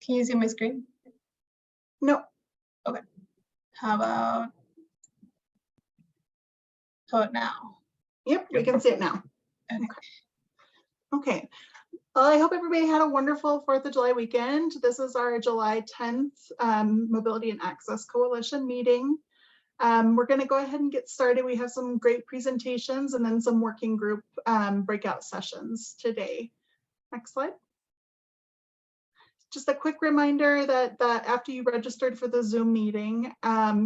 Can you see my screen? No. Okay. How about now? Yep, we can see it now. Okay. Okay. Well, I hope everybody had a wonderful 4th of July weekend. This is our July 10th Mobility and Access Coalition meeting. We're going to go ahead and get started. We have some great presentations and then some working group breakout sessions today. Next slide. Just a quick reminder that after you registered for the Zoom meeting,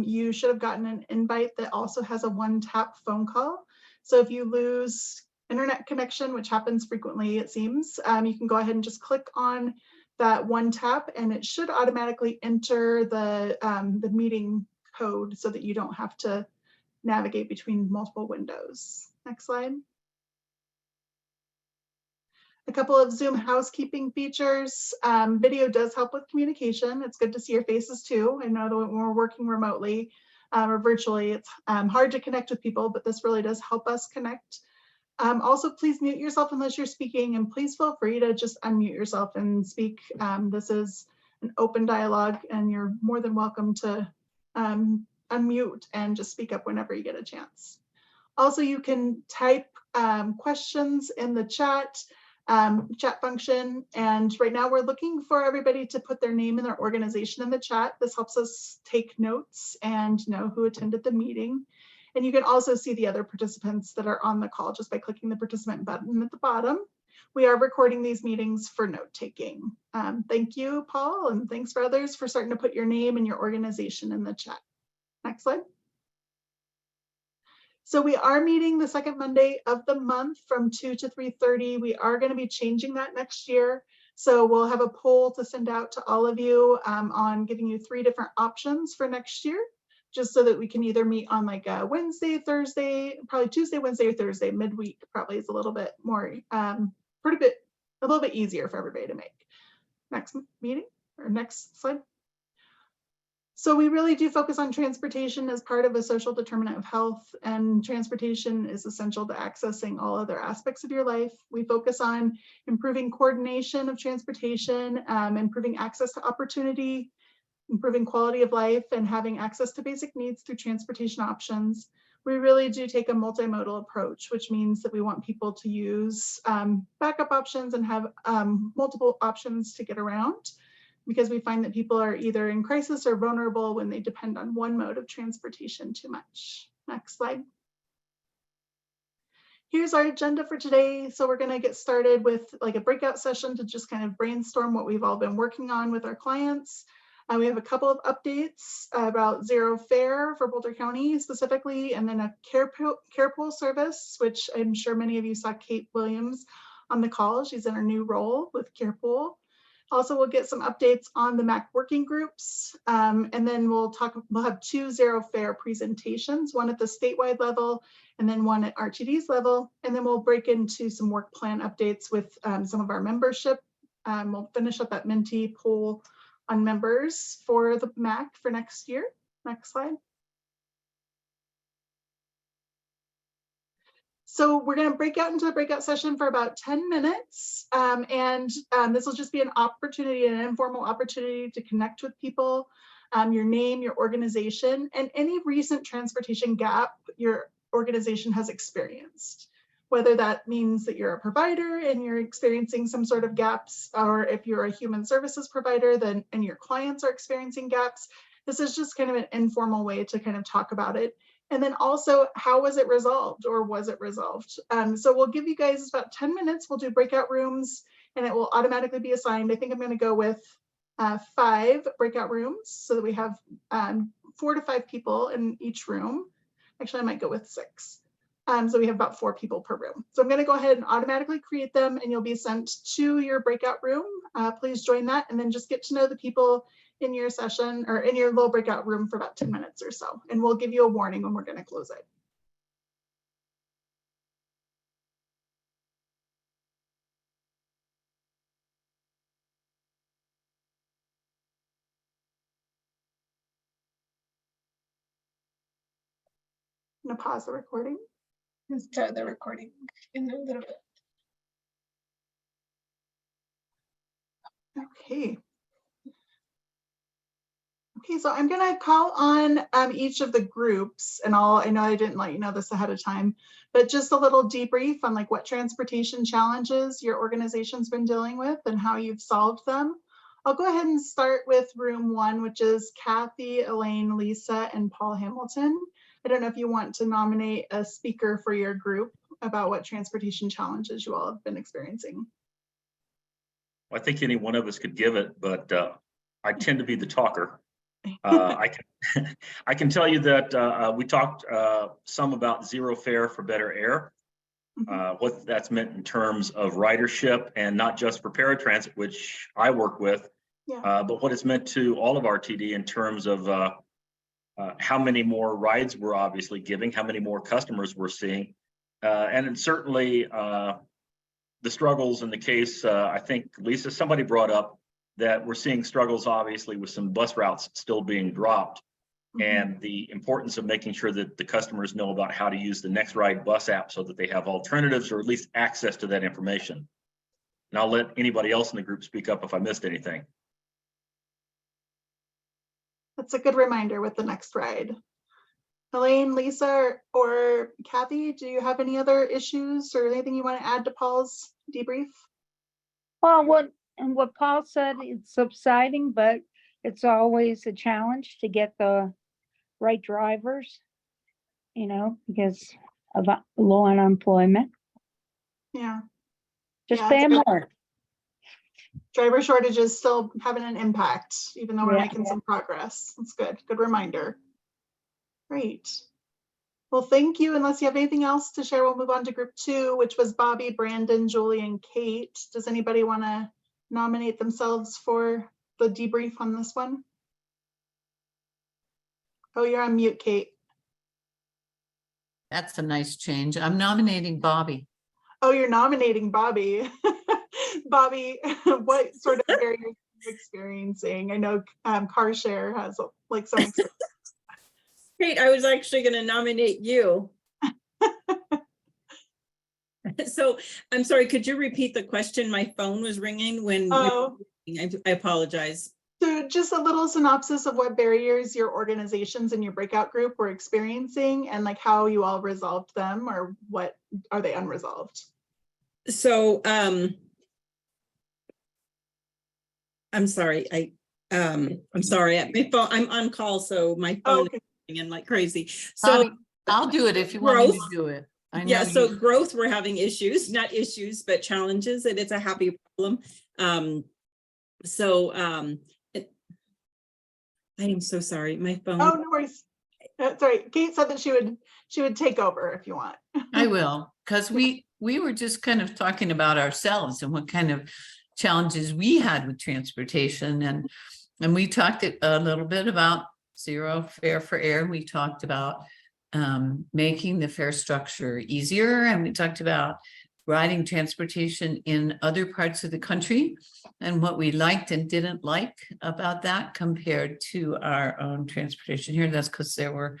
you should have gotten an invite that also has a one-tap phone call. So if you lose internet connection, which happens frequently, it seems, you can go ahead and just click on that one tap and it should automatically enter the meeting code so that you don't have to navigate between multiple windows. Next slide. A couple of Zoom housekeeping features. Video does help with communication. It's good to see your faces too. I know that when we're working remotely or virtually, it's hard to connect with people, but this really does help us connect. Also, please mute yourself unless you're speaking, and please feel free to just unmute yourself and speak. This is an open dialogue, and you're more than welcome to unmute and just speak up whenever you get a chance. Also, you can type questions in the chat function, and right now we're looking for everybody to put their name and their organization in the chat. This helps us take notes and know who attended the meeting. And you can also see the other participants that are on the call just by clicking the participant button at the bottom. We are recording these meetings for note taking. Thank you, Paul, and thanks for others for starting to put your name and your organization in the chat. Next slide. So we are meeting the second Monday of the month from 2 to 3:30. We are going to be changing that next year. So we'll have a poll to send out to all of you on giving you 3 different options for next year, just so that we can either meet on like a Wednesday, Thursday, probably Tuesday, Wednesday, or Thursday. Midweek probably is a little bit more, a little bit easier for everybody to make. Next meeting or next slide. So we really do focus on transportation as part of a social determinant of health, and transportation is essential to accessing all other aspects of your life. We focus on improving coordination of transportation, improving access to opportunity, improving quality of life, and having access to basic needs through transportation options. We really do take a multimodal approach, which means that we want people to use backup options and have multiple options to get around, because we find that people are either in crisis or vulnerable when they depend on one mode of transportation too much. Next slide. Here's our agenda for today. So we're going to get started with like a breakout session to just kind of brainstorm what we've all been working on with our clients. We have a couple of updates about Zero Fare for Boulder County specifically, and then a carpool service, which I'm sure many of you saw Kate Williams on the call. She's in her new role with carpool. Also, we'll get some updates on the MAC working groups, and then we'll have 2 Zero Fare presentations, one at the statewide level and then one at RTD's level, and then we'll break into some work plan updates with some of our membership. We'll finish up that Menti poll on members for the MAC for next year. Next slide. So we're going to break out into the breakout session for about 10 minutes. This will just be an opportunity, an informal opportunity to connect with people, your name, your organization, and any recent transportation gap your organization has experienced. Whether that means that you're a provider and you're experiencing some sort of gaps, or if you're a human services provider and your clients are experiencing gaps. This is just kind of an informal way to kind of talk about it. And then also, how was it resolved, or was it resolved? So we'll give you guys about 10 minutes. We'll do breakout rooms and it will automatically be assigned. I think I'm going to go with 5 breakout rooms so that we have 4 to 5 people in each room. Actually, I might go with 6. So we have about 4 people per room. So I'm going to go ahead and automatically create them, and you'll be sent to your breakout room. Please join that, and then just get to know the people in your session or in your little breakout room for about 10 minutes or so. And we'll give you a warning when we're going to close it. I'm going to pause the recording. Let's start the recording in a little bit. Okay. Okay, so I'm gonna call on each of the groups, and I know I didn't let you know this ahead of time, but just a little debrief on like what transportation challenges your organization's been dealing with and how you've solved them. I'll go ahead and start with room one, which is Kathy, Elaine, Lisa, and Paul Hamilton. I don't know if you want to nominate a speaker for your group about what transportation challenges you all have been experiencing. I think any one of us could give it, but I tend to be the talker. I can tell you that we talked some about zero fare for better air, what that's meant in terms of ridership, and not just for paratransit, which I work with, but what it's meant to all of RTD in terms of how many more rides we're obviously giving, how many more customers we're seeing, and certainly the struggles in the case. I think, Lisa, somebody brought up that we're seeing struggles obviously with some bus routes still being dropped, and the importance of making sure that the customers know about how to use the Next Ride bus app so that they have alternatives or at least access to that information. And I'll let anybody else in the group speak up if I missed anything. That's a good reminder with the Next Ride. Elaine, Lisa, or Kathy, do you have any other issues or anything you want to add to Paul's debrief? Well, what Paul said, it's subsiding, but it's always a challenge to get the right drivers, because of low unemployment. Yeah. Just Yeah, pay it's good. more. Driver shortages still having an impact, even though we're Yeah. making some progress. That's good. Good reminder. Great. Well, thank you. Unless you have anything else to share, we'll move on to group two, which was Bobby, Brandon, Julie, and Kate. Does anybody want to nominate themselves for the debrief on this one? Oh, you're on mute, Kate. That's a nice change. I'm nominating Bobby. Oh, you're nominating Bobby. Bobby, what sort of barriers are you experiencing? I know CarShare has like some experience. Kate, I was actually going to nominate you. So I'm sorry, could you repeat the question? My phone was ringing when I apologize. So just a little synopsis of what barriers your organizations and your breakout group were experiencing and like how you all resolved them, or what are they unresolved? So I'm sorry. I'm sorry. My phone, I'm on call, so my phone is ringing like crazy. So Bobby, I'll do it if you want me to do it. I know. Yeah, so growth, we're having issues, not issues, but challenges, and it's a happy problem. I am so sorry, my phone. Oh, no worries. Sorry, Kate said that she would take over if you want. I will, because we were just kind of talking about ourselves and what kind of challenges we had with transportation, and we talked a little bit about zero fare for air. We talked about making the fare structure easier, and we talked about riding transportation in other parts of the country and what we liked and didn't like about that compared to our own transportation here. That's because there were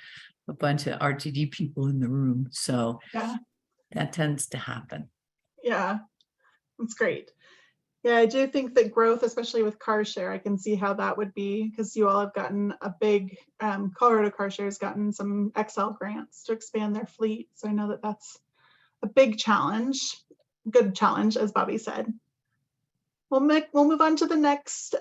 a bunch of RTD people in the room, so that tends to happen. Yeah, that's great. Yeah, I do think that growth, especially with CarShare, I can see how that would be, because you all have gotten a big, Colorado CarShare has gotten some XL grants to expand their fleet. So I know that that's a big challenge, good challenge, as Bobby said. We'll move on to the next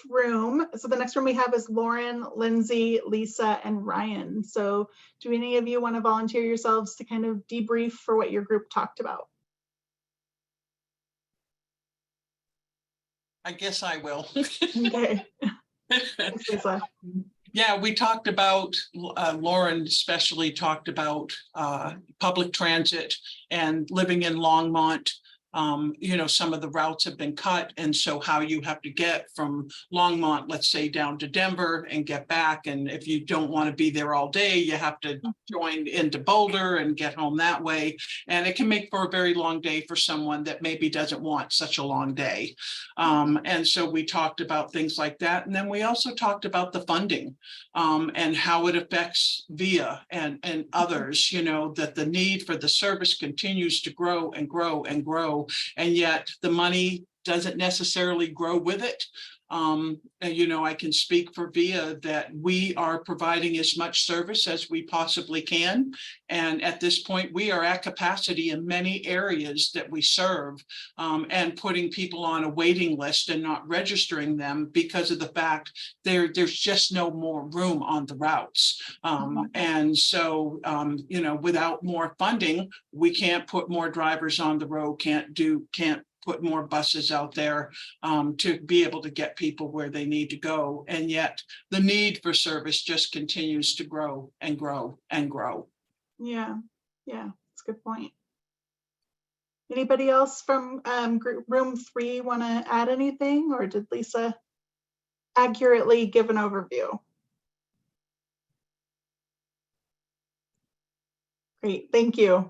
room. So the next room we have is Lauren, Lindsay, Lisa, and Ryan. So do any of you want to volunteer yourselves to kind of debrief for what your group talked about? I guess I will. Okay. Thanks, Lisa. Yeah, we talked about, Lauren especially talked about public transit and living in Longmont. Some of the routes have been cut, and so how you have to get from Longmont, let's say, down to Denver and get back. And if you don't want to be there all day, you have to join into Boulder and get home that way. And it can make for a very long day for someone that maybe doesn't want such a long day. And so we talked about things like that. And then we also talked about the funding and how it affects VIA and others, that the need for the service continues to grow and grow and grow. And yet the money doesn't necessarily grow with it. You know, I can speak for VIA that we are providing as much service as we possibly can. And at this point, we are at capacity in many areas that we serve, and putting people on a waiting list and not registering them because of the fact there's just no more room on the routes. And so, you know, without more funding, we can't put more drivers on the road, can't put more buses out there to be able to get people where they need to go. And yet the need for service just continues to grow and grow and grow. Yeah, that's a good point. Anybody else from room 3 want to add anything, or did Lisa accurately give an overview? Great, thank you.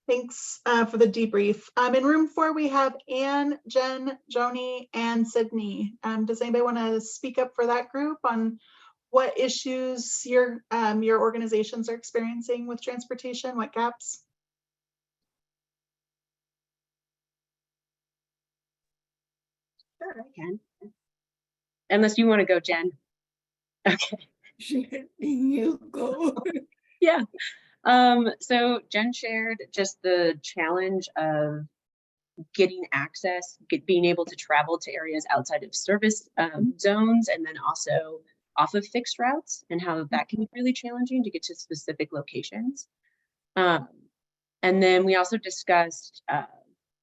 Thanks for the debrief. In room 4, we have Anne, Jen, Joni, and Sydney. Does anybody want to speak up for that group on what issues your organizations are experiencing with transportation, what gaps? Sure, I can. Unless you want to go, Jen. Okay. You go. Yeah. So Jen shared just the challenge of getting access, being able to travel to areas outside of service zones, and then also off of fixed routes, and how that can be really challenging to get to specific locations. And then we also discussed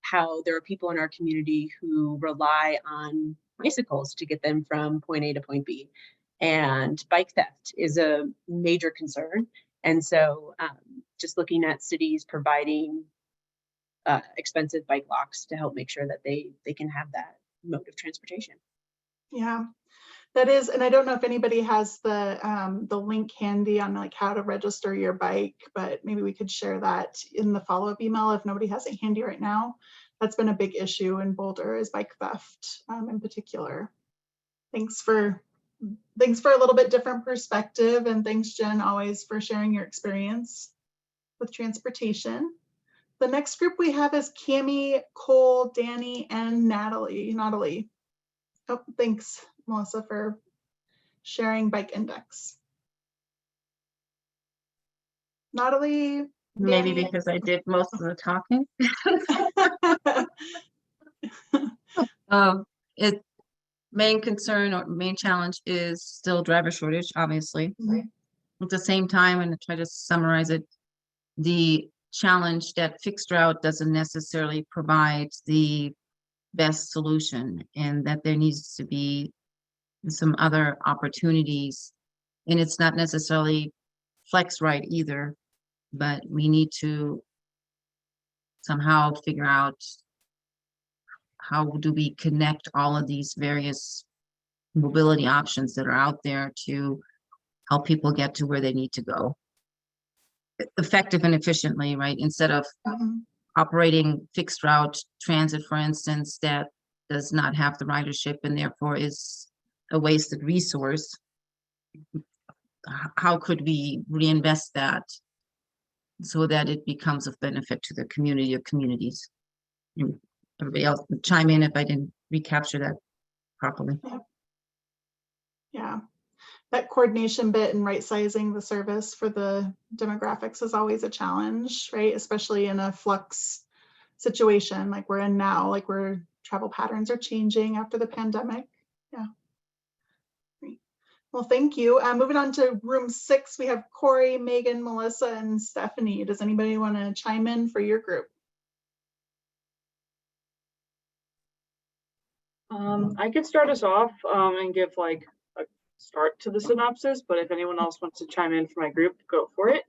how there are people in our community who rely on bicycles to get them from point A to point B. And bike theft is a major concern. And so just looking at cities providing expensive bike locks to help make sure that they can have that mode of transportation. Yeah, that is, and I don't know if anybody has the link handy on like how to register your bike, but maybe we could share that in the follow-up email if nobody has it handy right now. That's been a big issue in Boulder, is bike theft in particular. Thanks for a little bit different perspective, and thanks, Jen, always for sharing your experience with transportation. The next group we have is Cami, Cole, Danny, and Natalie. Oh, thanks, Melissa, for sharing Bike Index. Natalie? Maybe Danny? because I did most of the talking. It main concern or main challenge is still driver shortage, obviously. Right. At the same time, and to try to summarize it, the challenge that fixed route doesn't necessarily provide the best solution, and that there needs to be some other opportunities. And it's not necessarily flex right either, but we need to somehow figure out how do we connect all of these various mobility options that are out there to help people get to where they need to go effective and efficiently, right? Instead of operating fixed route transit, for instance, that does not have the ridership and therefore is a wasted resource. How could we reinvest that so that it becomes of benefit to the community of communities? Everybody else chime in if I didn't recapture that properly. Yeah, that coordination bit and right sizing the service for the demographics is always a challenge, right? Especially in a flux situation like we're in now, like where travel patterns are changing after the pandemic. Yeah. Great. Well, thank you. Moving on to room 6, we have Corey, Megan, Melissa, and Stephanie. Does anybody want to chime in for your group? I could start us off and give like a start to the synopsis, but if anyone else wants to chime in for my group, go for it.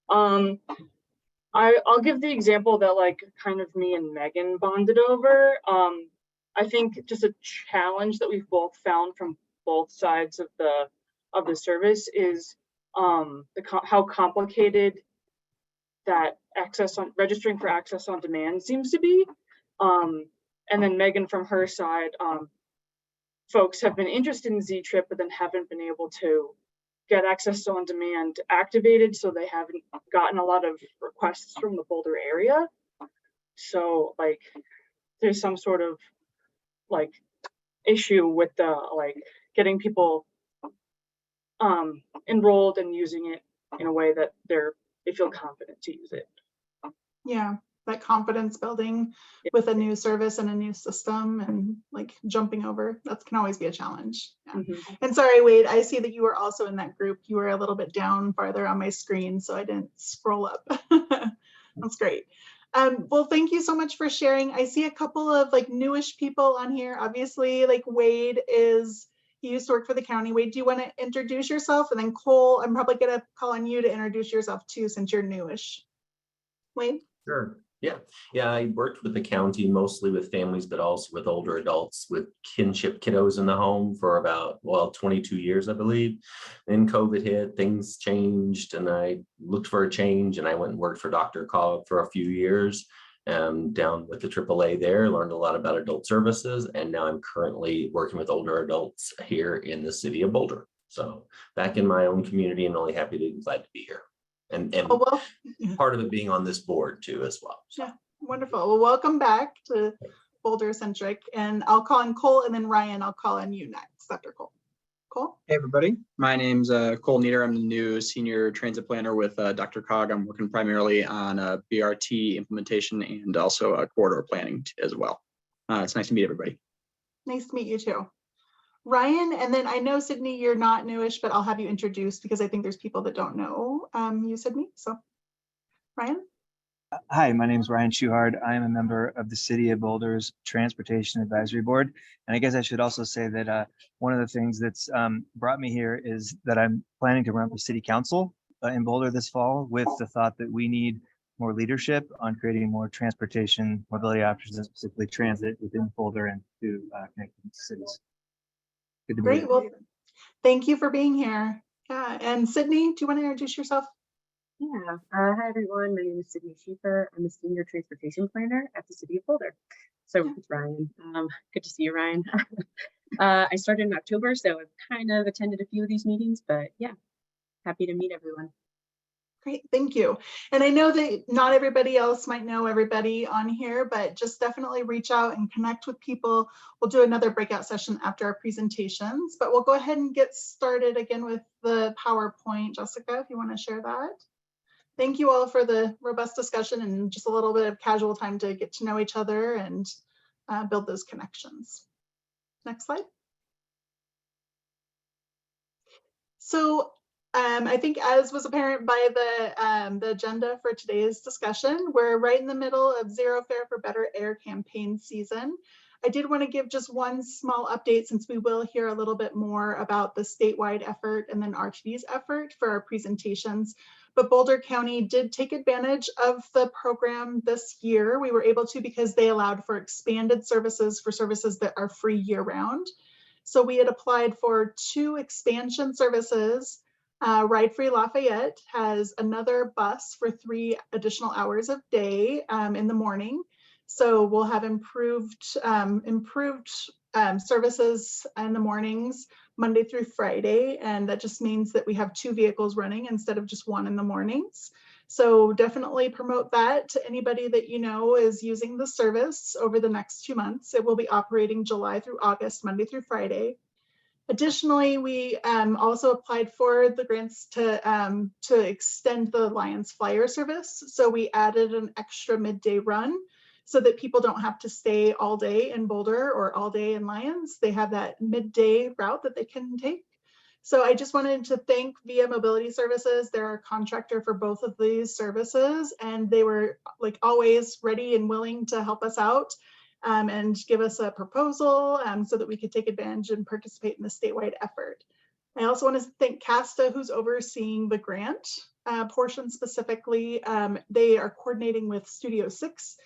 I'll give the example that like kind of me and Megan bonded over. I think just a challenge that we've both found from both sides of the service is how complicated that registering for access on demand seems to be. And then Megan, from her side, folks have been interested in Z-Trip, but then haven't been able to get access to on demand activated, so they haven't gotten a lot of requests from the Boulder area. So like there's some sort of like issue with the, like, getting people enrolled and using it in a way that they feel confident to use it. Yeah, that confidence building with a new service and a new system and like jumping over, that can always be a challenge. Yeah. Mhm. And sorry, Wade, I see that you were also in that group. You were a little bit down farther on my screen, so I didn't scroll up. That's great. Well, thank you so much for sharing. I see a couple of like newish people on here. Obviously, like Wade he used to work for the county. Wade, do you want to introduce yourself? And then Cole, I'm probably gonna call on you to introduce yourself too, since you're newish. Wade? Sure. Yeah. I worked with the county mostly with families, but also with older adults with kinship kiddos in the home for about, 22 years, I believe. Then COVID hit, things changed, and I looked for a change, and I went and worked for Dr. Cobb for a few years, down with the AAA there, learned a lot about adult services, and now I'm currently working with older adults here in the city of Boulder. So back in my own community, and really glad to be here. And Oh, well, part of it being on this board too as well. So. yeah, wonderful. Well, welcome back to Boulder Centric, and I'll call on Cole, and then Ryan, I'll call on you next after Cole. Cole? Hey everybody, my name's Cole Nieder. I'm the new senior transit planner with Dr. Cog. I'm working primarily on BRT implementation and also corridor planning as well. It's nice to meet everybody. Nice to meet you too. Ryan, and then I know Sydney, you're not newish, but I'll have you introduced because I think there's people that don't know you, Sydney. So, Ryan. Hi, my name is Ryan Schuhard. I am a member of the City of Boulder's Transportation Advisory Board. And I guess I should also say that one of the things that's brought me here is that I'm planning to run for City Council in Boulder this fall with the thought that we need more leadership on creating more transportation mobility options, and specifically transit within Boulder and to connecting cities. Good to be Great. here. Well, thank you for being here. Yeah. And Sydney, do you want to introduce yourself? Yeah. Hi, everyone. My name is Sydney Schieffer. I'm a senior transportation planner at the City of Boulder. So it's Ryan. Good to see you, Ryan. I started in October, so I've kind of attended a few of these meetings, but yeah, happy to meet everyone. Great, thank you. And I know that not everybody else might know everybody on here, but just definitely reach out and connect with people. We'll do another breakout session after our presentations, but we'll go ahead and get started again with the PowerPoint. Jessica, if you want to share that. Thank you all for the robust discussion and just a little bit of casual time to get to know each other and build those connections. Next slide. So I think, as was apparent by the agenda for today's discussion, we're right in the middle of Zero Fare for Better Air campaign season. I did want to give just one small update, since we will hear a little bit more about the statewide effort and then RTD's effort for our presentations. But Boulder County did take advantage of the program this year. We were able to because they allowed for expanded services for services that are free year-round. So we had applied for 2 expansion services. Ride Free Lafayette has another bus for 3 additional hours of day in the morning. So we'll have improved services in the mornings, Monday through Friday. And that just means that we have 2 vehicles running instead of just 1 in the mornings. So definitely promote that to anybody that you know is using the service over the next 2 months. It will be operating July through August, Monday through Friday. Additionally, we also applied for the grants to extend the Lions Flyer service. So we added an extra midday run so that people don't have to stay all day in Boulder or all day in Lions. They have that midday route that they can take. So I just wanted to thank Via Mobility Services. They're a contractor for both of these services, and they were like always ready and willing to help us out. And give us a proposal so that we could take advantage and participate in the statewide effort. I also want to thank CASTA, who's overseeing the grant portion specifically. They are coordinating with Studio 6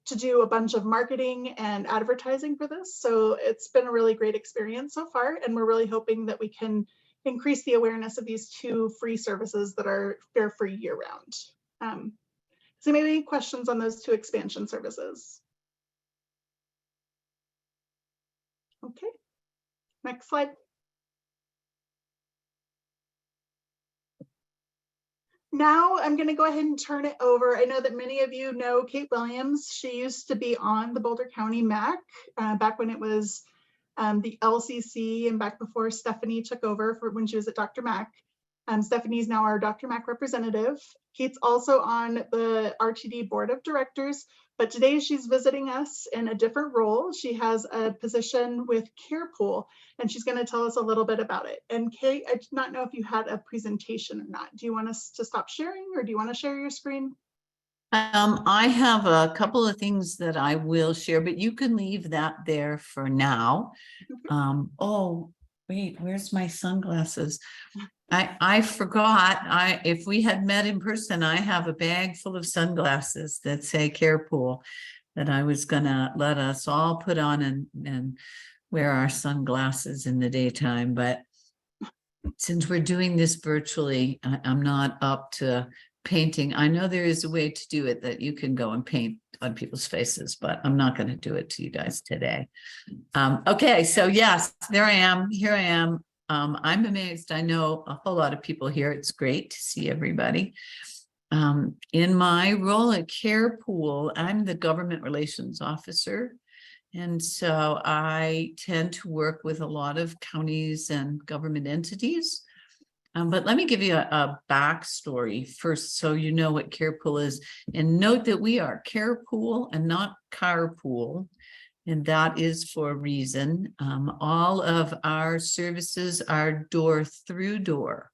to do a bunch of marketing and advertising for this. So it's been a really great experience so far, and we're really hoping that we can increase the awareness of these 2 free services that are fare-free year-round. So maybe any questions on those 2 expansion services? Okay, next slide. Now I'm going to go ahead and turn it over. I know that many of you know Kate Williams. She used to be on the Boulder County MAC back when it was the LCC, and back before Stephanie took over for when she was at Dr. Mac. Stephanie's now our Dr. Mac representative. Kate's also on the RTD board of directors, but today she's visiting us in a different role. She has a position with CarePool, and she's going to tell us a little bit about it. And Kate, I did not know if you had a presentation or not. Do you want us to stop sharing, or do you want to share your screen? I have a couple of things that I will share, but you can leave that there for now. Oh, wait, where's my sunglasses? I forgot, if we had met in person, I have a bag full of sunglasses that say CarePool that I was gonna let us all put on and wear our sunglasses in the daytime, but since we're doing this virtually, I'm not up to painting. I know there is a way to do it that you can go and paint on people's faces, but I'm not going to do it to you guys today. Okay, so yes, there I am. Here I am. I'm amazed. I know a whole lot of people here. It's great to see everybody. In my role at CarePool, I'm the government relations officer. And so I tend to work with a lot of counties and government entities. But let me give you a backstory first, so you know what CarePool is. And note that we are CarePool and not carpool. And that is for a reason. All of our services are door through door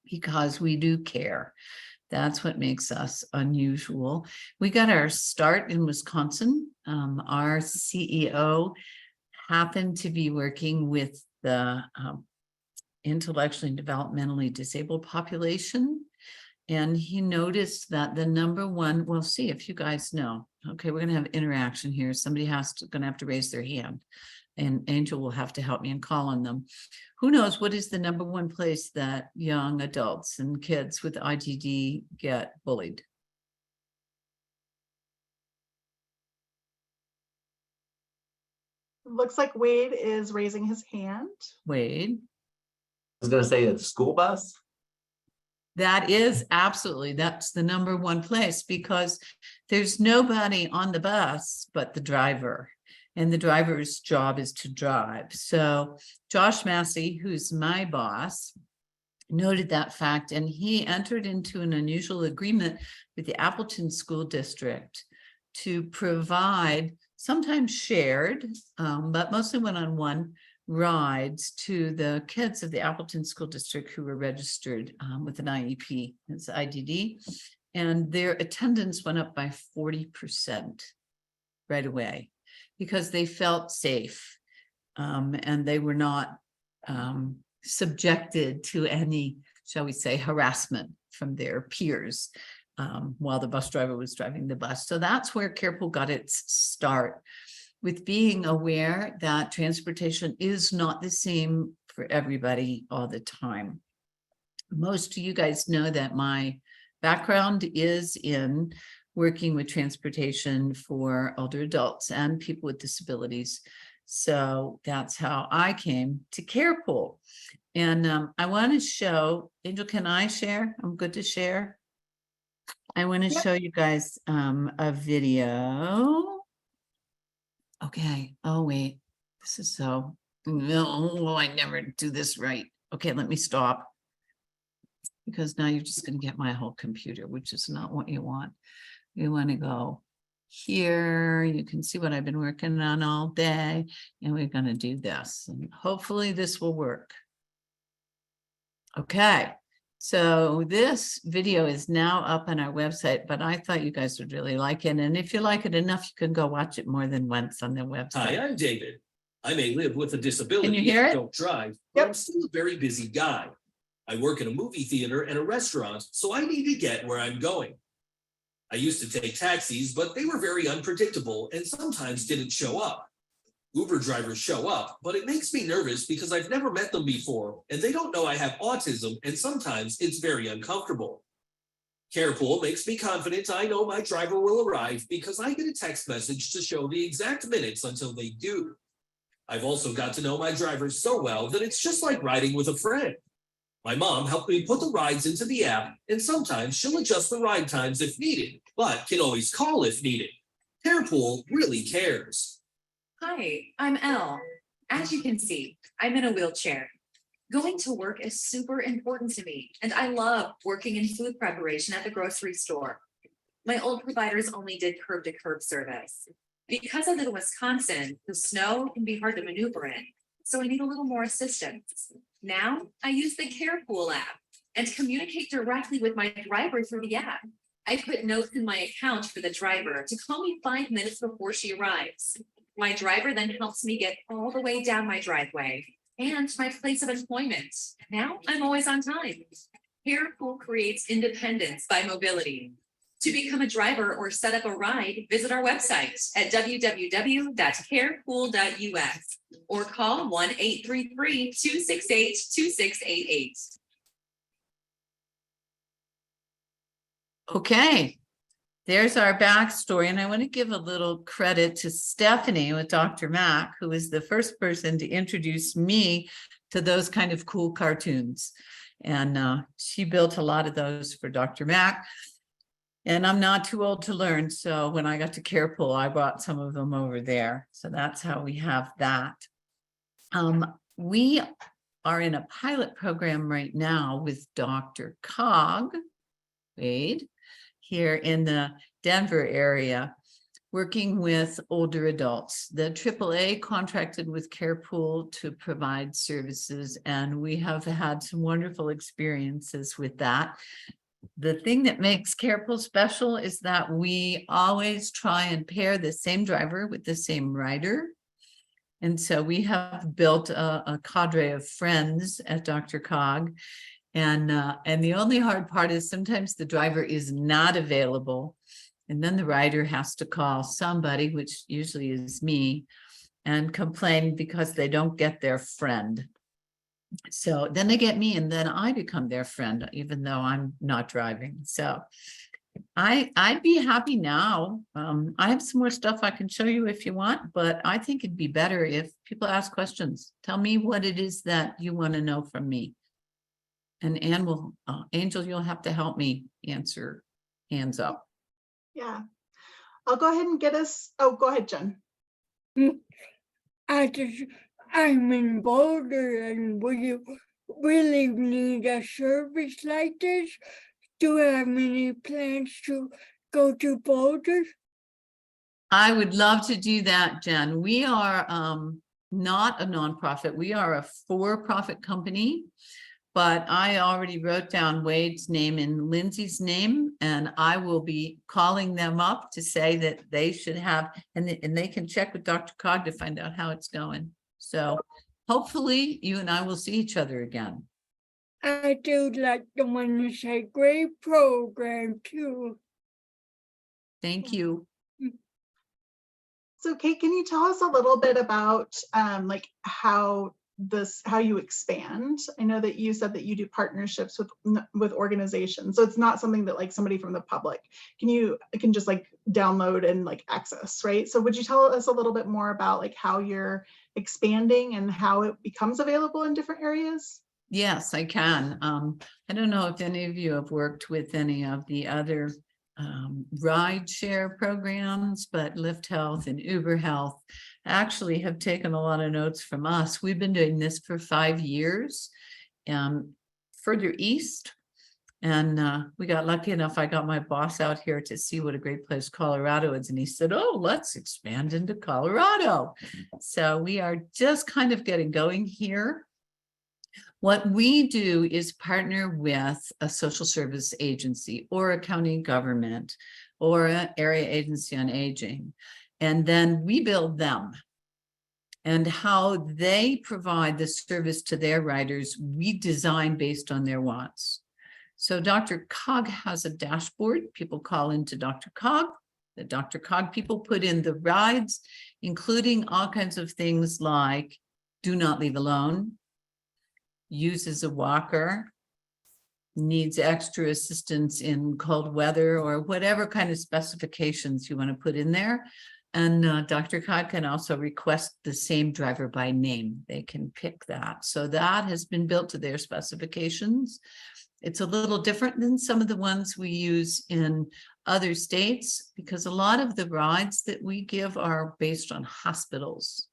because we do care. That's what makes us unusual. We got our start in Wisconsin. Our CEO happened to be working with the intellectually and developmentally disabled population. And he noticed that the number one, we'll see if you guys know. Okay, we're gonna have interaction here. Somebody gonna have to raise their hand, and Angel will have to help me and call on them. Who knows what is the number one place that young adults and kids with IDD get bullied? Looks like Wade is raising his hand. Wade? I was gonna say a school bus. That is absolutely, that's the number one place, because there's nobody on the bus but the driver, and the driver's job is to drive. So Josh Massey, who's my boss, noted that fact, and he entered into an unusual agreement with the Appleton School District to provide, sometimes shared, but mostly one-on-one rides to the kids of the Appleton School District who were registered with an IEP, it's IDD, and their attendance went up by 40% right away because they felt safe, and they were not subjected to any, shall we say, harassment from their peers while the bus driver was driving the bus. So that's where CarePool got its start, with being aware that transportation is not the same for everybody all the time. Most of you guys know that my background is in working with transportation for older adults and people with disabilities. So that's how I came to CarePool. And I want to show, Angel, can I share? I'm good to share. I want to show you guys a video. Okay. Oh, wait, this is so, no, I never do this right. Okay, let me stop. Because now you're just going to get my whole computer, which is not what you want. You want to go here. You can see what I've been working on all day. And we're going to do this. And hopefully this will work. Okay. So this video is now up on our website, but I thought you guys would really like it. And if you like it enough, you can go watch it more than once on the website. Hi, I'm David. I may live with a disability. Can you hear and it? Don't drive, but I'm still a very busy guy. I work in a movie theater and a restaurant, so I need to get where I'm going. I used to take taxis, but they were very unpredictable and sometimes didn't show up. Uber drivers show up, but it makes me nervous because I've never met them before and they don't know I have autism, and sometimes it's very uncomfortable. CarePool makes me confident I know my driver will arrive because I get a text message to show the exact minutes until they do. I've also got to know my drivers so well that it's just like riding with a friend. My mom helped me put the rides into the app, and sometimes she'll adjust the ride times if needed, but can always call if needed. CarePool really cares. Hi, I'm Elle. As you can see, I'm in a wheelchair. Going to work is super important to me, and I love working in food preparation at the grocery store. My old providers only did curb to curb service. Because I live in Wisconsin, the snow can be hard to maneuver in, so I need a little more assistance. Now I use the Carepool app and communicate directly with my driver through the app. I put notes in my account for the driver to call me 5 minutes before she arrives. My driver then helps me get all the way down my driveway and my place of employment. Now I'm always on time. Carepool creates independence by mobility. To become a driver or set up a ride, visit our website at www.carepool.us or call 1-833-268-2688. Okay, there's our backstory. And I want to give a little credit to Stephanie with Dr. Mack, who was the first person to introduce me to those kind of cool cartoons. And she built a lot of those for Dr. Mack. And I'm not too old to learn. So when I got to Carepool, I brought some of them over there. So that's how we have that. We are in a pilot program right now with Dr. Cog, Wade, here in the Denver area, working with older adults. The AAA contracted with Carepool to provide services, and we have had some wonderful experiences with that. The thing that makes Carepool special is that we always try and pair the same driver with the same rider. And so we have built a cadre of friends at Dr. Cog. And the only hard part is sometimes the driver is not available. And then the rider has to call somebody, which usually is me, and complain because they don't get their friend. So then they get me and then I become their friend, even though I'm not driving. So I'd be happy now. I have some more stuff I can show you if you want, but I think it'd be better if people ask questions. Tell me what it is that you want to know from me. And Ann will, Angel, you'll have to help me answer hands up. Yeah, I'll go ahead and get us. Oh, go ahead, Jen. I'm in Boulder, and would you really need a service like this? Do you have any plans to go to Boulder? I would love to do that, Jen. We are not a nonprofit. We are a for-profit company, but I already wrote down Wade's name and Lindsay's name, and I will be calling them up to say that they should have, and they can check with Dr. Cog to find out how it's going. So hopefully you and I will see each other again. I do like the one you say, great program too. Thank you. So Kate, can you tell us a little bit about like how you expand? I know that you said that you do partnerships with organizations, so it's not something that like somebody from the public can just like download and like access, right? So would you tell us a little bit more about like how you're expanding and how it becomes available in different areas? Yes, I can. I don't know if any of you have worked with any of the other ride share programs, but Lyft Health and Uber Health actually have taken a lot of notes from us. We've been doing this for 5 years, further east. And we got lucky enough, I got my boss out here to see what a great place Colorado is. And he said, oh, let's expand into Colorado. So we are just kind of getting going here. What we do is partner with a social service agency or a county government or an area agency on aging. And then we build them. And how they provide the service to their riders, we design based on their wants. So Dr. Cog has a dashboard. People call into Dr. Cog. The Dr. Cog people put in the rides, including all kinds of things like do not leave alone, uses a walker, needs extra assistance in cold weather, or whatever kind of specifications you want to put in there. And Dr. Cog can also request the same driver by name. They can pick that. So that has been built to their specifications. It's a little different than some of the ones we use in other states because a lot of the rides that we give are based on hospitals.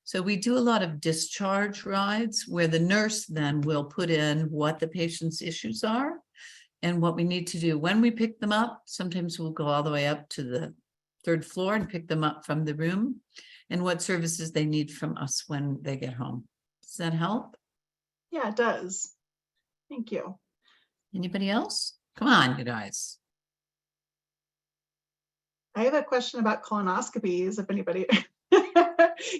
So we do a lot of discharge rides where the nurse then will put in what the patient's issues are and what we need to do when we pick them up. Sometimes we'll go all the way up to the 3rd floor and pick them up from the room, and what services they need from us when they get home. Does that help? Yeah, it does. Thank you. Anybody else? Come on, you guys. I have a question about colonoscopies, if anybody.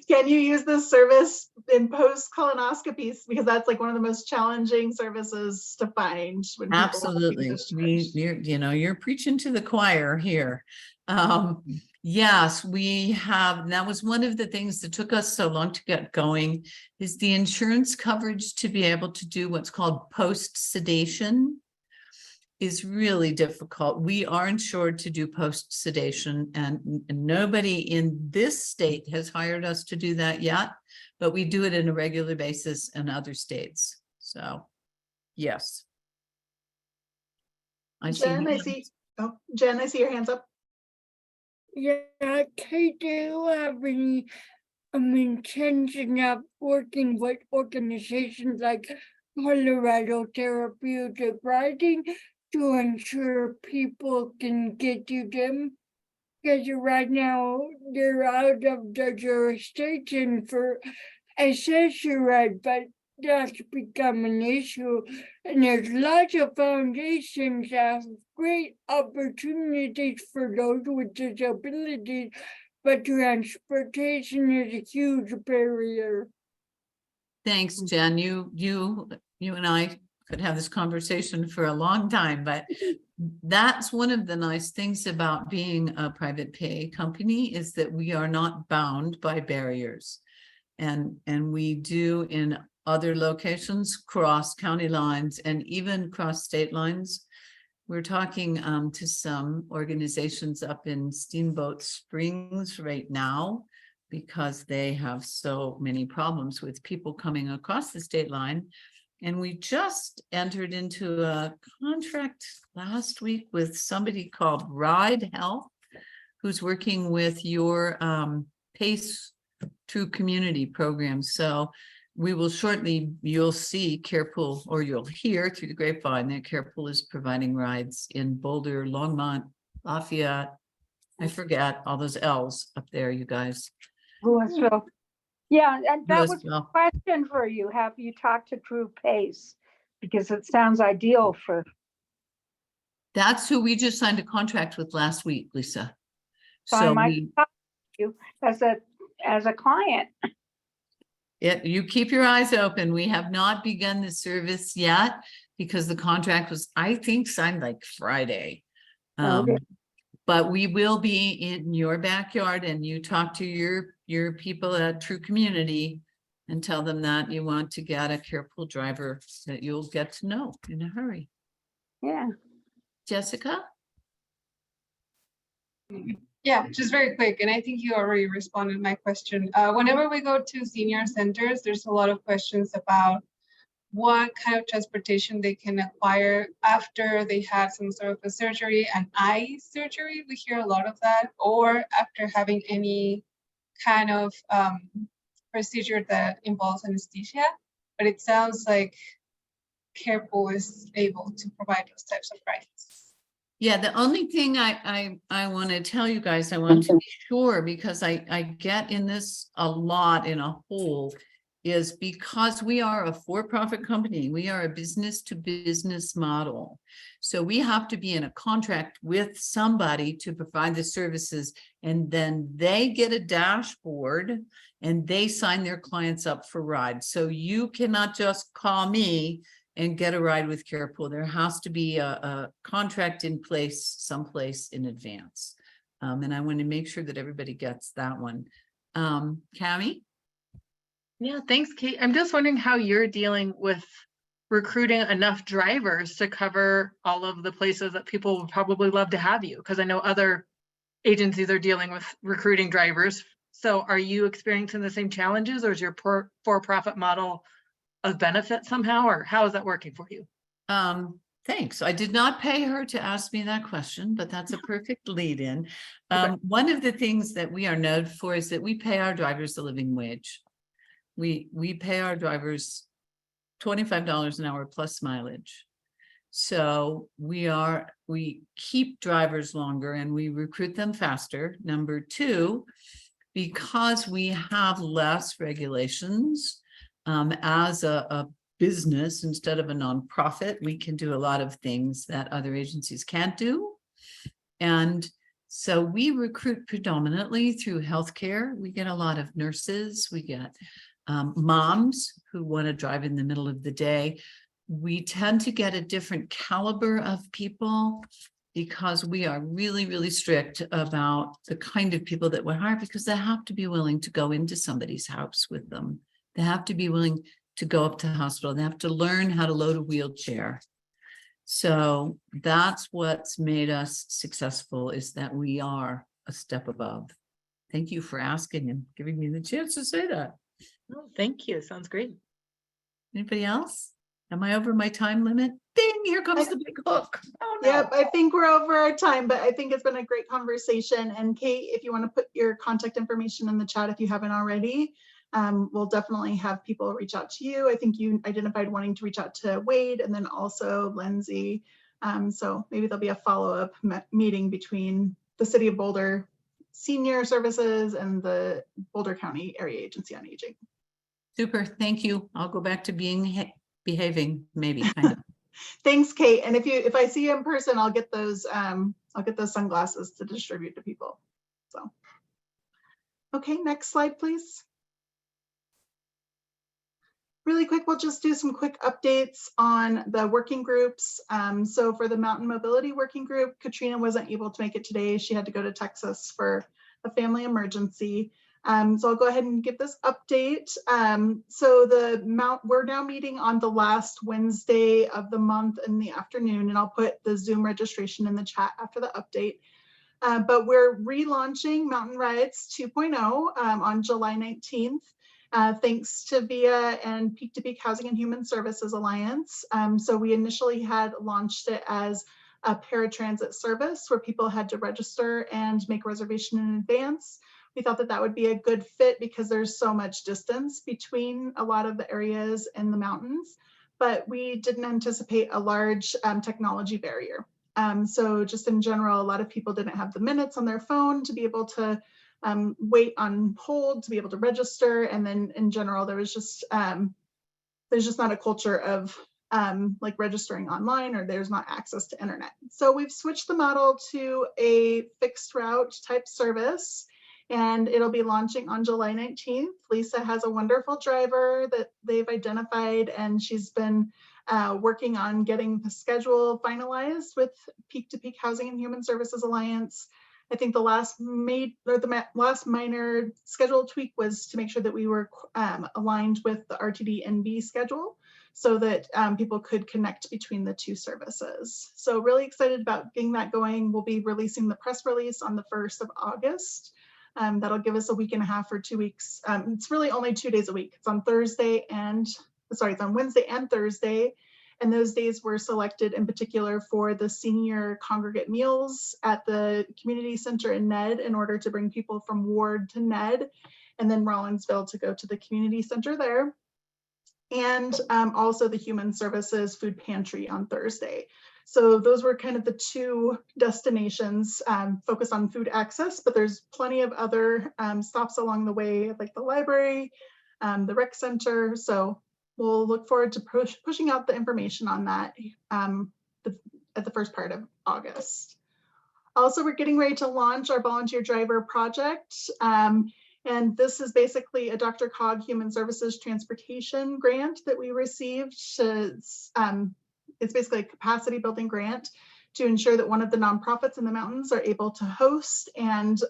Can you use this service in post colonoscopies? Because that's like one of the most challenging services to find. When people want to be Absolutely. discharged. You're preaching to the choir here. Yes, we have. And that was one of the things that took us so long to get going, is the insurance coverage to be able to do what's called post sedation is really difficult. We are insured to do post sedation, and nobody in this state has hired us to do that yet, but we do it on a regular basis in other states. So, yes. Jen, I see. Oh, Jen, I see your hands up. Yeah, Kate, do you have any intention of working with organizations like Colorado Therapeutic Riding to ensure people can get to them? Because right now they're out of the jurisdiction for accessory, but that's become an issue. And there's lots of foundations that have great opportunities for those with disabilities, but transportation is a huge barrier. Thanks, Jen. You and I could have this conversation for a long time, but that's one of the nice things about being a private pay company, is that we are not bound by barriers. And we do in other locations cross county lines and even cross state lines. We're talking to some organizations up in Steamboat Springs right now, because they have so many problems with people coming across the state line. And we just entered into a contract last week with somebody called Ride Health, who's working with your PACE True Community program. So we will shortly, you'll see Carepool, or you'll hear through the grapevine that Carepool is providing rides in Boulder, Longmont, Lafayette. I forget all those L's up there, you guys. Louisville. Yeah, and that was a Louisville. question for you. Have you talked to True Pace? Because it sounds ideal for. That's who we just signed a contract with last week, Lisa. So I So might talk to you as a client. you keep your eyes open. We have not begun the service yet because the contract was, I think, signed like Friday. Okay. But we will be in your backyard, and you talk to your people at True Community and tell them that you want to get a Carepool driver that you'll get to know in a hurry. Yeah. Jessica? Yeah, just very quick, and I think you already responded to my question. Whenever we go to senior centers, there's a lot of questions about what kind of transportation they can acquire after they had some sort of a surgery, an eye surgery. We hear a lot of that, or after having any kind of procedure that involves anesthesia. But it sounds like Carepool is able to provide those types of rides. Yeah, the only thing I want to tell you guys, I want to be sure, because I get in this a lot in a whole, is because we are a for-profit company, we are a business to business model. So we have to be in a contract with somebody to provide the services, and then they get a dashboard and they sign their clients up for rides. So you cannot just call me and get a ride with Carepool. There has to be a contract in place someplace in advance. And I want to make sure that everybody gets that one. Cami? Yeah, thanks, Kate. I'm just wondering how you're dealing with recruiting enough drivers to cover all of the places that people would probably love to have you, because I know other agencies are dealing with recruiting drivers. So are you experiencing the same challenges, or is your for-profit model of benefit somehow, or how is that working for you? Thanks. I did not pay her to ask me that question, but that's a perfect lead in. One of the things that we are known for is that we pay our drivers a living wage. we pay our drivers $25 an hour plus mileage. So we keep drivers longer and we recruit them faster. Number two, because we have less regulations, as a business instead of a nonprofit, we can do a lot of things that other agencies can't do. And so we recruit predominantly through healthcare. We get a lot of nurses, we get moms who want to drive in the middle of the day. We tend to get a different caliber of people because we are really, really strict about the kind of people that we hire, because they have to be willing to go into somebody's house with them. They have to be willing to go up to the hospital. They have to learn how to load a wheelchair. So that's what's made us successful, is that we are a step above. Thank you for asking and giving me the chance to say that. Oh, thank you. Sounds great. Anybody else? Am I over my time limit? Ding, here comes the big hook. Oh, no. Yep, I think we're over our time, but I think it's been a great conversation. And Kate, if you want to put your contact information in the chat, if you haven't already, we'll definitely have people reach out to you. I think you identified wanting to reach out to Wade and then also Lindsay. So maybe there'll be a follow-up meeting between the City of Boulder Senior Services and the Boulder County Area Agency on Aging. Super, thank you. I'll go back to behaving, maybe, kind of. Thanks, Kate. And if I see you in person, I'll get those sunglasses to distribute to people. So, okay, next slide, please. Really quick, we'll just do some quick updates on the working groups. So for the Mountain Mobility Working Group, Katrina wasn't able to make it today. She had to go to Texas for a family emergency. So I'll go ahead and give this update. So we're now meeting on the last Wednesday of the month in the afternoon, and I'll put the Zoom registration in the chat after the update. But we're relaunching Mountain Rides 2.0 on July 19th. Thanks to VIA and Peak to Peak Housing and Human Services Alliance. So we initially had launched it as a paratransit service where people had to register and make a reservation in advance. We thought that that would be a good fit because there's so much distance between a lot of the areas in the mountains, but we didn't anticipate a large technology barrier. So just in general, a lot of people didn't have the minutes on their phone to be able to wait on hold to be able to register. And then in general, there was just, there's just not a culture of like registering online, or there's not access to internet. So we've switched the model to a fixed route type service, and it'll be launching on July 19th. Lisa has a wonderful driver that they've identified, and she's been working on getting the schedule finalized with Peak to Peak Housing and Human Services Alliance. I think the last minor schedule tweak was to make sure that we were aligned with the RTD NB schedule so that people could connect between the two services. So really excited about getting that going. We'll be releasing the press release on the 1st of August. That'll give us a week and a half or 2 weeks. It's really only 2 days a week. It's on it's on Wednesday and Thursday. And those days were selected in particular for the senior congregate meals at the community center in Ned in order to bring people from Ward to Ned, and then Rollinsville to go to the community center there. And also the Human Services Food Pantry on Thursday. So those were kind of the two destinations focused on food access, but there's plenty of other stops along the way, like the library, the rec center. So we'll look forward to pushing out the information on that at the first part of August. Also, we're getting ready to launch our volunteer driver project. And this is basically a DRCOG Human Services Transportation grant that we received. It's basically a capacity building grant to ensure that one of the nonprofits in the mountains are able to host and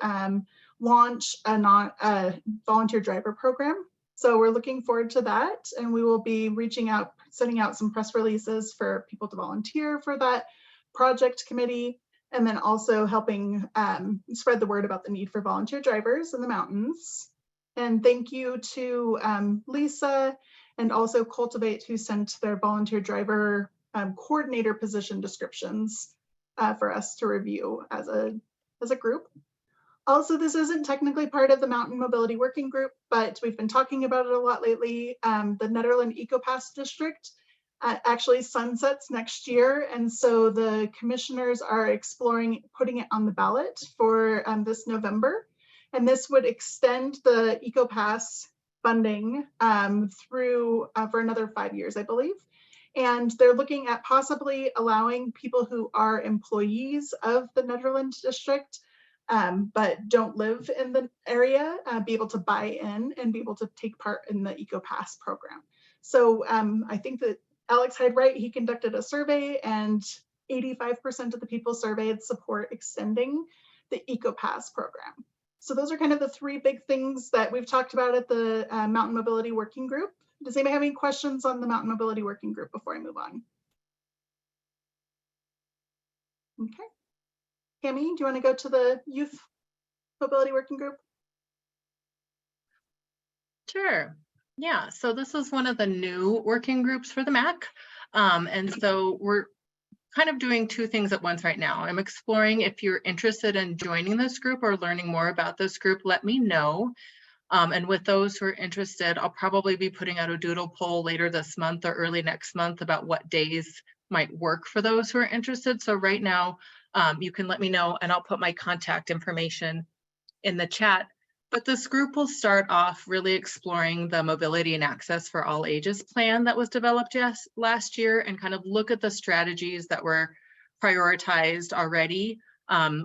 launch a volunteer driver program. So we're looking forward to that, and we will be reaching out, sending out some press releases for people to volunteer for that project committee, and then also helping spread the word about the need for volunteer drivers in the mountains. And thank you to Lisa and also Cultivate, who sent their volunteer driver coordinator position descriptions for us to review as a group. Also, this isn't technically part of the Mountain Mobility Working Group, but we've been talking about it a lot lately. The Nederland EcoPass District actually sunsets next year. And so the commissioners are exploring putting it on the ballot for this November. And this would extend the EcoPass funding through for another 5 years, I believe. And they're looking at possibly allowing people who are employees of the Nederland district but don't live in the area, be able to buy in and be able to take part in the EcoPass program. So I think that Alex Hyde Wright, he conducted a survey and 85% of the people surveyed support extending the EcoPass program. So those are kind of the three big things that we've talked about at the Mountain Mobility Working Group. Does anybody have any questions on the Mountain Mobility Working Group before I move on? Okay. Cami, do you want to go to the Youth Mobility Working Group? Sure. Yeah, so this is one of the new working groups for the MAC. And so we're kind of doing two things at once right now. I'm exploring if you're interested in joining this group or learning more about this group, let me know. And with those who are interested, I'll probably be putting out a doodle poll later this month or early next month about what days might work for those who are interested. So right now, you can let me know and I'll put my contact information in the chat. But this group will start off really exploring the mobility and access for all ages plan that was developed last year and kind of look at the strategies that were prioritized already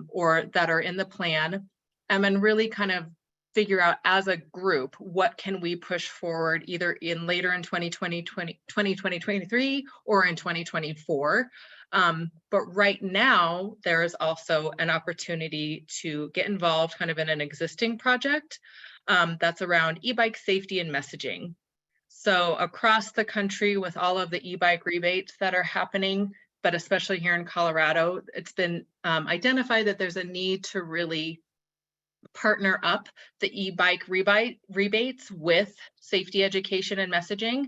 or that are in the plan, and then really kind of figure out as a group, what can we push forward either in later in 2023 or in 2024. But right now, there is also an opportunity to get involved kind of in an existing project that's around e-bike safety and messaging. So across the country with all of the e-bike rebates that are happening, but especially here in Colorado, it's been identified that there's a need to really partner up the e-bike rebates with safety education and messaging.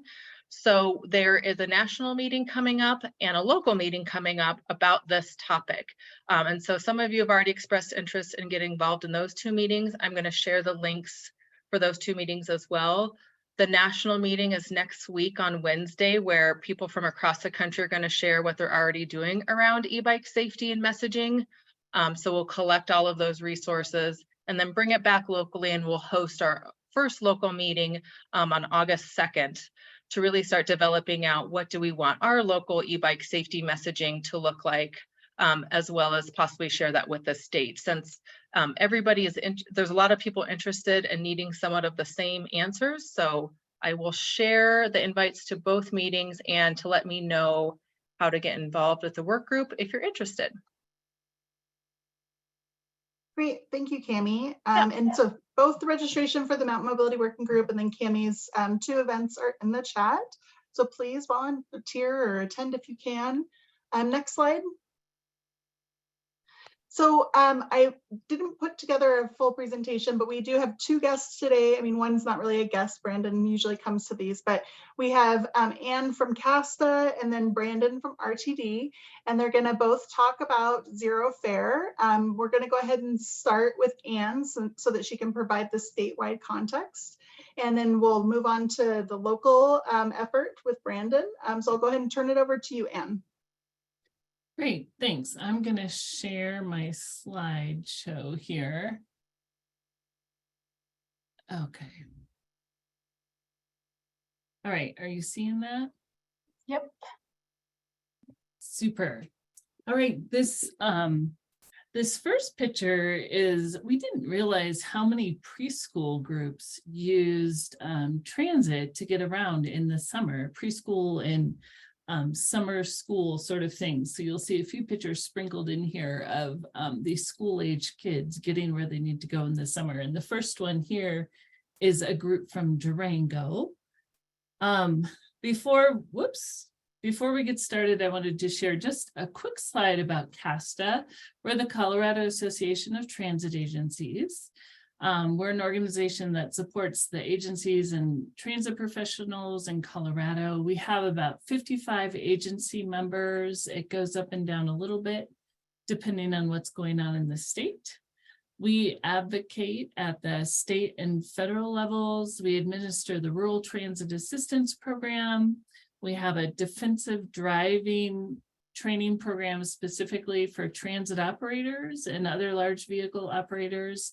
So there is a national meeting coming up and a local meeting coming up about this topic. And so some of you have already expressed interest in getting involved in those two meetings. I'm going to share the links for those two meetings as well. The national meeting is next week on Wednesday, where people from across the country are going to share what they're already doing around e-bike safety and messaging. So we'll collect all of those resources and then bring it back locally, and we'll host our first local meeting on August 2nd to really start developing out what do we want our local e-bike safety messaging to look like, as well as possibly share that with the state, since everybody is, there's a lot of people interested in needing somewhat of the same answers. So I will share the invites to both meetings and to let me know how to get involved with the work group if you're interested. Great, thank you, Cami. And so both the registration for the Mountain Mobility Working Group and then Cami's two events are in the chat. So please volunteer or attend if you can. Next slide. So I didn't put together a full presentation, but we do have two guests today. I mean, one's not really a guest, Brandon usually comes to these, but we have Anne from CASTA and then Brandon from RTD, and they're gonna both talk about Zero Fare. We're gonna go ahead and start with Anne so that she can provide the statewide context. And then we'll move on to the local effort with Brandon. So I'll go ahead and turn it over to you, Anne. Great, thanks. I'm going to share my slideshow here. Okay. All right, are you seeing that? Yep. Super. All right, this first picture is, we didn't realize how many preschool groups used transit to get around in the summer, preschool and summer school sort of things. So you'll see a few pictures sprinkled in here of these school age kids getting where they need to go in the summer. And the first one here is a group from Durango. Before we get started, I wanted to share just a quick slide about CASTA. We're the Colorado Association of Transit Agencies. We're an organization that supports the agencies and transit professionals in Colorado. We have about 55 agency members. It goes up and down a little bit depending on what's going on in the state. We advocate at the state and federal levels. We administer the Rural Transit Assistance Program. We have a defensive driving training program specifically for transit operators and other large vehicle operators.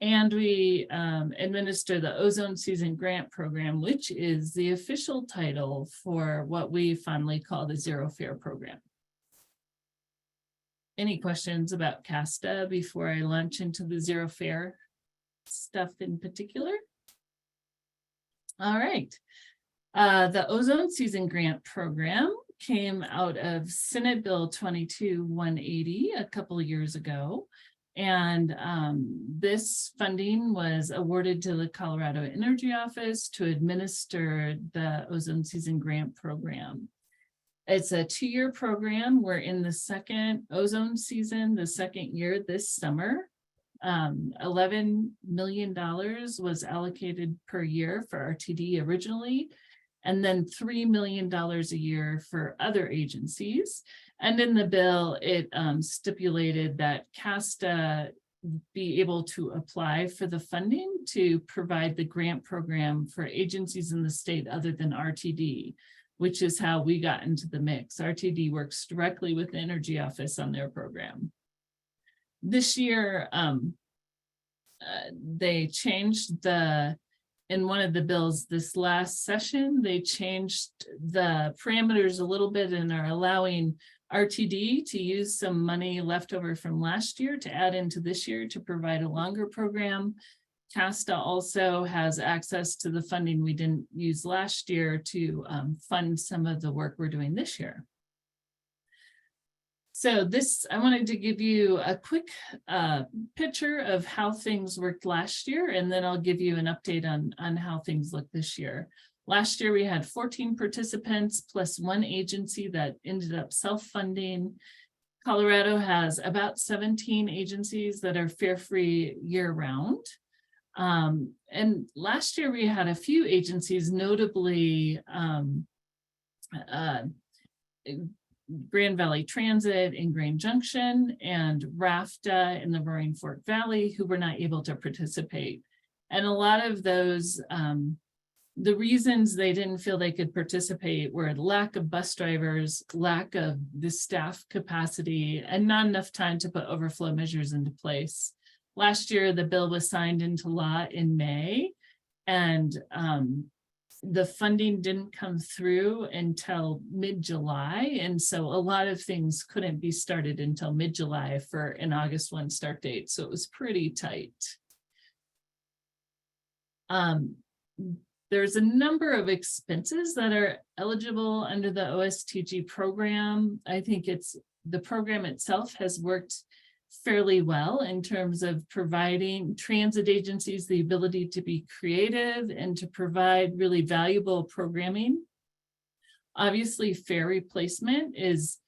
And we administer the Ozone Season Grant Program, which is the official title for what we fondly call the Zero Fare Program. Any questions about CASTA before I launch into the Zero Fare stuff in particular? All right. The Ozone Season Grant Program came out of Senate Bill 22-180 a couple of years ago. And this funding was awarded to the Colorado Energy Office to administer the Ozone Season Grant Program. It's a 2-year program. We're in the second ozone season, the second year this summer. $11 million was allocated per year for RTD originally, and then $3 million a year for other agencies. And in the bill, it stipulated that CASTA be able to apply for the funding to provide the grant program for agencies in the state other than RTD, which is how we got into the mix. RTD works directly with the Energy Office on their program. This year, they changed in one of the bills this last session, they changed the parameters a little bit and are allowing RTD to use some money left over from last year to add into this year to provide a longer program. CASTA also has access to the funding we didn't use last year to fund some of the work we're doing this year. So I wanted to give you a quick picture of how things worked last year, and then I'll give you an update on how things look this year. Last year, we had 14 participants plus one agency that ended up self-funding. Colorado has about 17 agencies that are fare-free year-round. And last year, we had a few agencies, notably Grand Valley Transit in Grand Junction and RAFTA in the Roaring Fork Valley, who were not able to participate. And a lot of those, the reasons they didn't feel they could participate were lack of bus drivers, lack of the staff capacity, and not enough time to put overflow measures into place. Last year, the bill was signed into law in May, and the funding didn't come through until mid-July. And so a lot of things couldn't be started until mid-July for an August 1 start date. So it was pretty tight. There's a number of expenses that are eligible under the OSTG program. I think the program itself has worked fairly well in terms of providing transit agencies the ability to be creative and to provide really valuable programming. Obviously, fare replacement is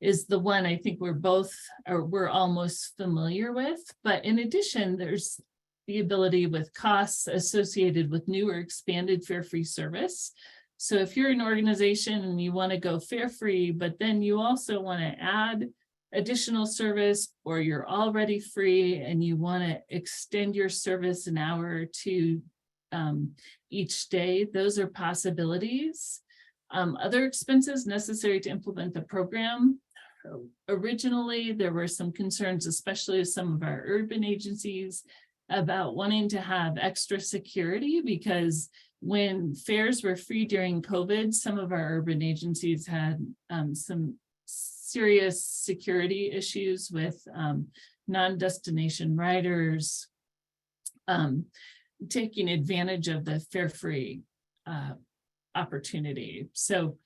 the one I think we're almost familiar with. But in addition, there's the ability with costs associated with new or expanded fare-free service. So if you're an organization and you want to go fare-free, but then you also want to add additional service, or you're already free and you want to extend your service an hour or two each day, those are possibilities. Other expenses necessary to implement the program. Originally, there were some concerns, especially with some of our urban agencies, about wanting to have extra security, because when fares were free during COVID, some of our urban agencies had some serious security issues with non-destination riders taking advantage of the fare-free opportunity. So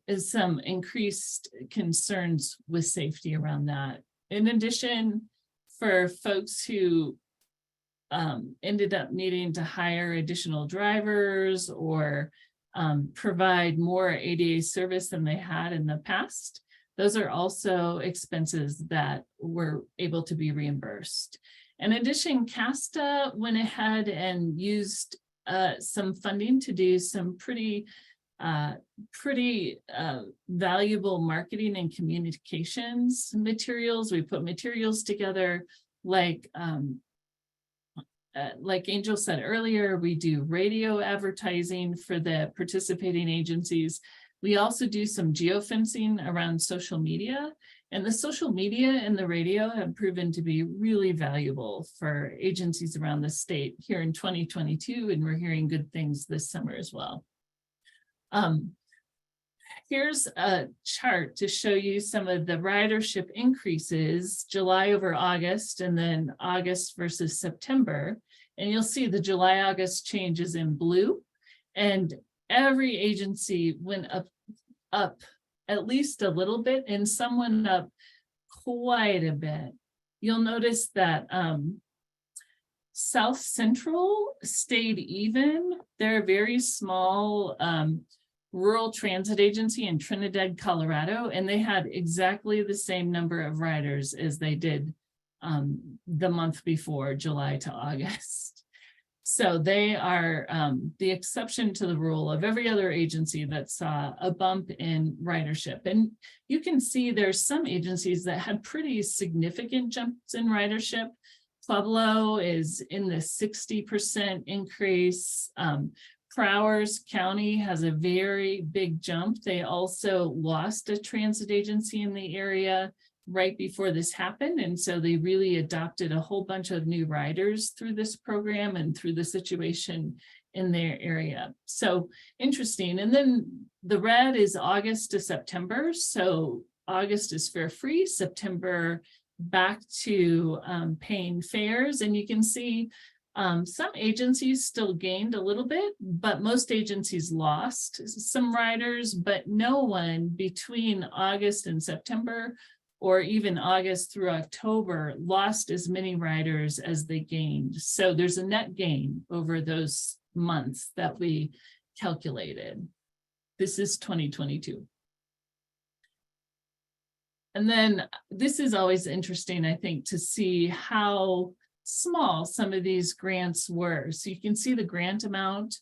is some increased concerns with safety around that. In addition, for folks who ended up needing to hire additional drivers or provide more ADA service than they had in the past, those are also expenses that were able to be reimbursed. In addition, CASTA went ahead and used some funding to do some pretty valuable marketing and communications materials. We put materials together like like Angel said earlier, we do radio advertising for the participating agencies. We also do some geofencing around social media, and the social media and the radio have proven to be really valuable for agencies around the state here in 2022, and we're hearing good things this summer as well. Here's a chart to show you some of the ridership increases, July over August, and then August versus September. And you'll see the July-August changes in blue, and every agency went up at least a little bit, and some went up quite a bit. You'll notice that South Central stayed even. They're a very small rural transit agency in Trinidad, Colorado, and they had exactly the same number of riders as they did the month before, July to August. So they are the exception to the rule of every other agency that saw a bump in ridership. And you can see there's some agencies that had pretty significant jumps in ridership. Pueblo is in the 60% increase. Prowers County has a very big jump. They also lost a transit agency in the area right before this happened. And so they really adopted a whole bunch of new riders through this program and through the situation in their area. So interesting. And then the red is August to September. So August is fare free, September back to paying fares. And you can see some agencies still gained a little bit, but most agencies lost some riders, but no one between August and September, or even August through October, lost as many riders as they gained. So there's a net gain over those months that we calculated. This is 2022. And then this is always interesting, I think, to see how small some of these grants were. So you can see the grant amount,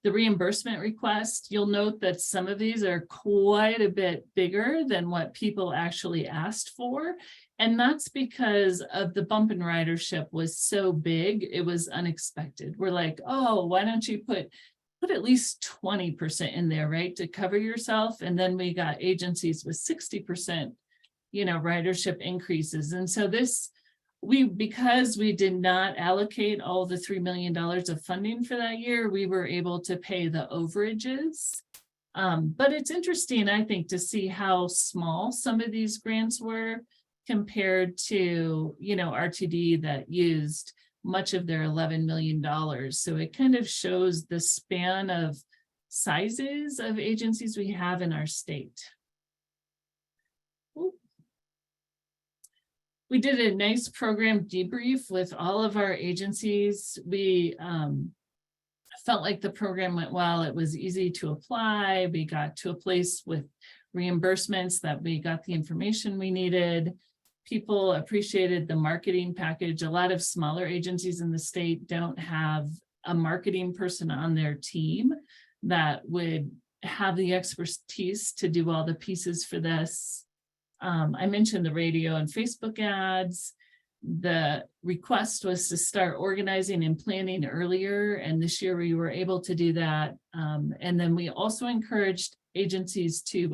the reimbursement request. You'll note that some of these are quite a bit bigger than what people actually asked for. And that's because of the bump in ridership was so big, it was unexpected. We're like, oh, why don't you put at least 20% in there, right, to cover yourself? And then we got agencies with 60%, ridership increases. And so this, because we did not allocate all the $3 million of funding for that year, we were able to pay the overages. But it's interesting, I think, to see how small some of these grants were compared to, RTD that used much of their $11 million. So it kind of shows the span of sizes of agencies we have in our state. Ooh. We did a nice program debrief with all of our agencies. We felt like the program went well. It was easy to apply. We got to a place with reimbursements that we got the information we needed. People appreciated the marketing package. A lot of smaller agencies in the state don't have a marketing person on their team that would have the expertise to do all the pieces for this. I mentioned the radio and Facebook ads. The request was to start organizing and planning earlier, and this year we were able to do that. And then we also encouraged agencies to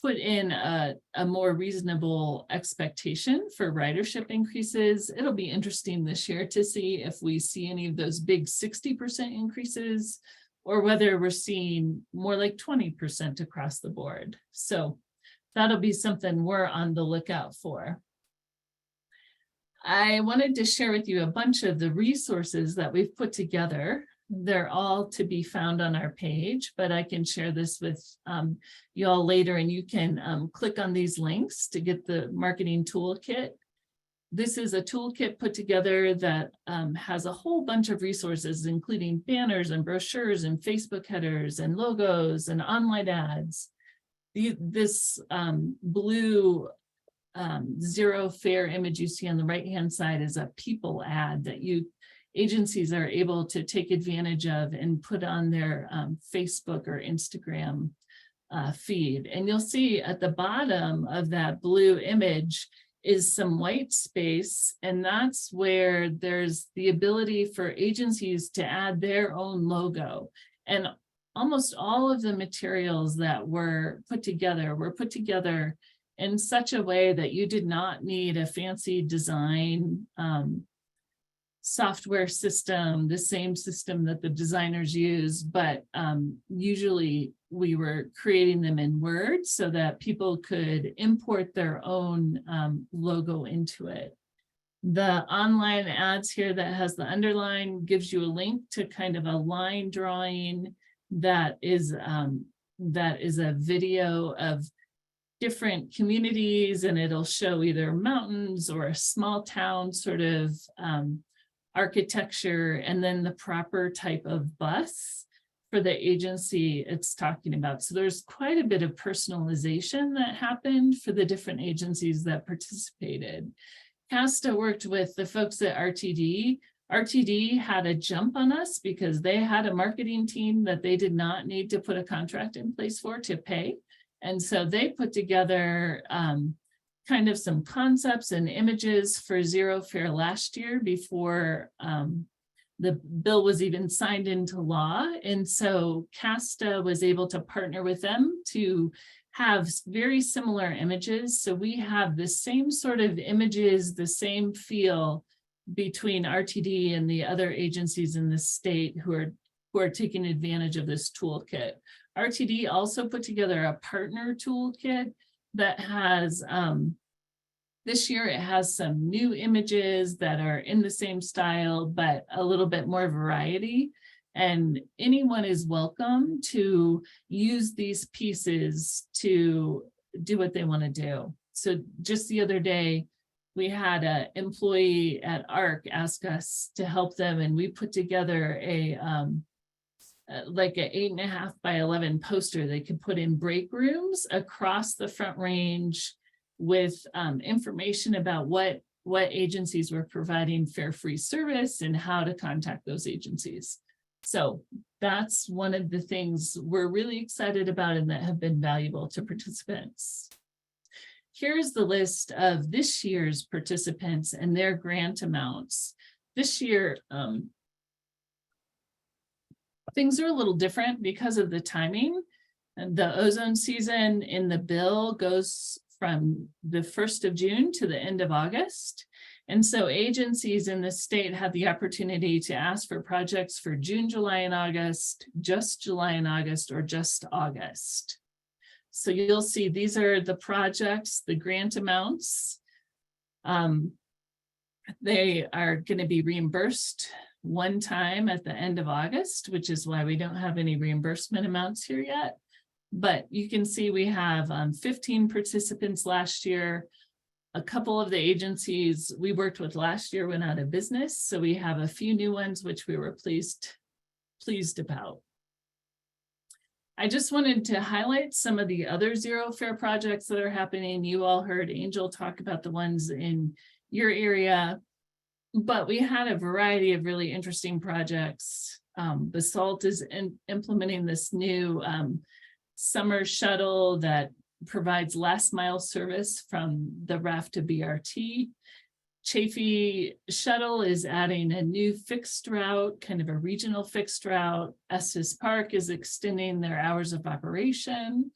put in a more reasonable expectation for ridership increases. It'll be interesting this year to see if we see any of those big 60% increases, or whether we're seeing more like 20% across the board. So that'll be something we're on the lookout for. I wanted to share with you a bunch of the resources that we've put together. They're all to be found on our page, but I can share this with you all later, and you can click on these links to get the marketing toolkit. This is a toolkit put together that has a whole bunch of resources, including banners and brochures and Facebook headers and logos and online ads. This blue zero fare image you see on the right-hand side is a people ad that agencies are able to take advantage of and put on their Facebook or Instagram feed. And you'll see at the bottom of that blue image is some white space, and that's where there's the ability for agencies to add their own logo. And almost all of the materials that were put together in such a way that you did not need a fancy design software system, the same system that the designers use, but usually we were creating them in Word so that people could import their own logo into it. The online ads here that has the underline gives you a link to kind of a line drawing that is a video of different communities, and it'll show either mountains or a small town sort of architecture, and then the proper type of bus for the agency it's talking about. So there's quite a bit of personalization that happened for the different agencies that participated. CASTA worked with the folks at RTD. RTD had a jump on us because they had a marketing team that they did not need to put a contract in place for to pay. And so they put together kind of some concepts and images for Zero Fare last year before the bill was even signed into law. And so CASTA was able to partner with them to have very similar images. So we have the same sort of images, the same feel between RTD and the other agencies in the state who are taking advantage of this toolkit. RTD also put together a partner toolkit that has, this year it has some new images that are in the same style, but a little bit more variety. And anyone is welcome to use these pieces to do what they want to do. So just the other day, we had an employee at ARC ask us to help them, and we put together a like an 8.5 by 11 poster they could put in break rooms across the Front Range with information about what agencies were providing fare-free service and how to contact those agencies. So that's one of the things we're really excited about and that have been valuable to participants. Here's the list of this year's participants and their grant amounts. This year, things are a little different because of the timing. And the ozone season in the bill goes from the 1st of June to the end of August. And so agencies in the state had the opportunity to ask for projects for June, July, and August, just July and August, or just August. So you'll see these are the projects, the grant amounts. They are going to be reimbursed one time at the end of August, which is why we don't have any reimbursement amounts here yet. But you can see we have 15 participants last year. A couple of the agencies we worked with last year went out of business. So we have a few new ones, which we were pleased about. I just wanted to highlight some of the other Zero Fare projects that are happening. You all heard Angel talk about the ones in your area, but we had a variety of really interesting projects. Basalt is implementing this new summer shuttle that provides last mile service from the RAF to BRT. Chaffee Shuttle is adding a new fixed route, kind of a regional fixed route. Estes Park is extending their hours of operation.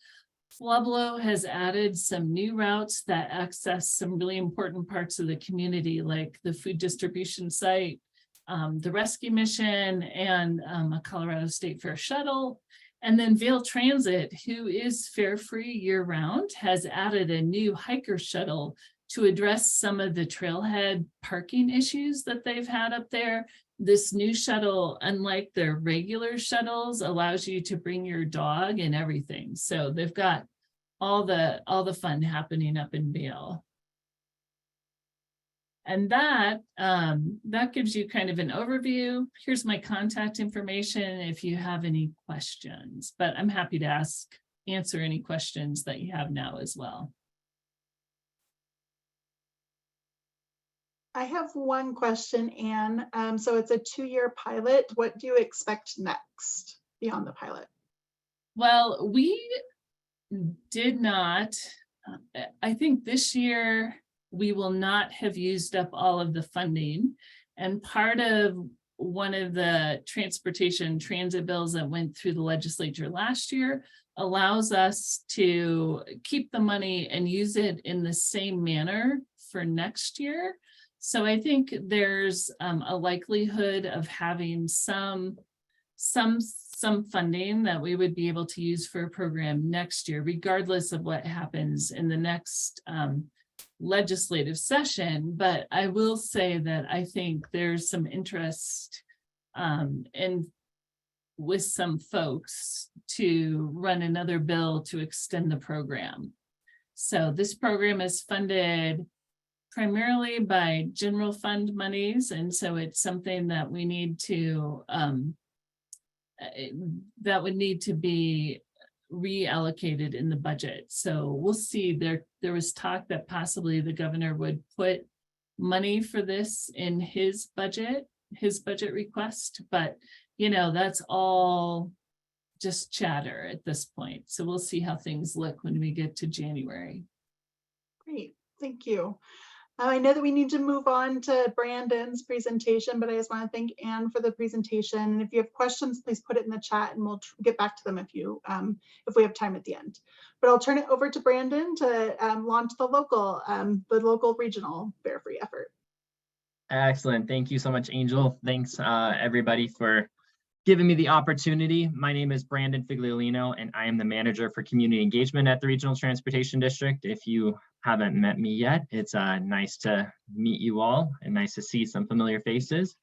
Pueblo has added some new routes that access some really important parts of the community, like the food distribution site, the rescue mission, and a Colorado State Fair shuttle. And then Vail Transit, who is fare-free year-round, has added a new hiker shuttle to address some of the trailhead parking issues that they've had up there. This new shuttle, unlike their regular shuttles, allows you to bring your dog and everything. So they've got all the fun happening up in Vail. And that gives you kind of an overview. Here's my contact information if you have any questions, but I'm happy to answer any questions that you have now as well. I have one question, Anne. So it's a 2-year pilot. What do you expect next beyond the pilot? Well, we did not, I think this year, we will not have used up all of the funding. And part of one of the transportation transit bills that went through the legislature last year allows us to keep the money and use it in the same manner for next year. So I think there's a likelihood of having some funding that we would be able to use for a program next year, regardless of what happens in the next legislative session. But I will say that I think there's some interest with some folks to run another bill to extend the program. So this program is funded primarily by general fund monies. And so it's something that we need to, that would need to be reallocated in the budget. So we'll see. There was talk that possibly the governor would put money for this in his budget request, but you know, that's all just chatter at this point. So we'll see how things look when we get to January. Great, thank you. I know that we need to move on to Brandon's presentation, but I just want to thank Anne for the presentation. And if you have questions, please put it in the chat and we'll get back to them if we have time at the end. But I'll turn it over to Brandon to launch the local regional fare free effort. Excellent. Thank you so much, Angel. Thanks everybody for giving me the opportunity. My name is Brandon Figliolino, and I am the manager for community engagement at the Regional Transportation District. If you haven't met me yet, it's nice to meet you all and nice to see some familiar faces.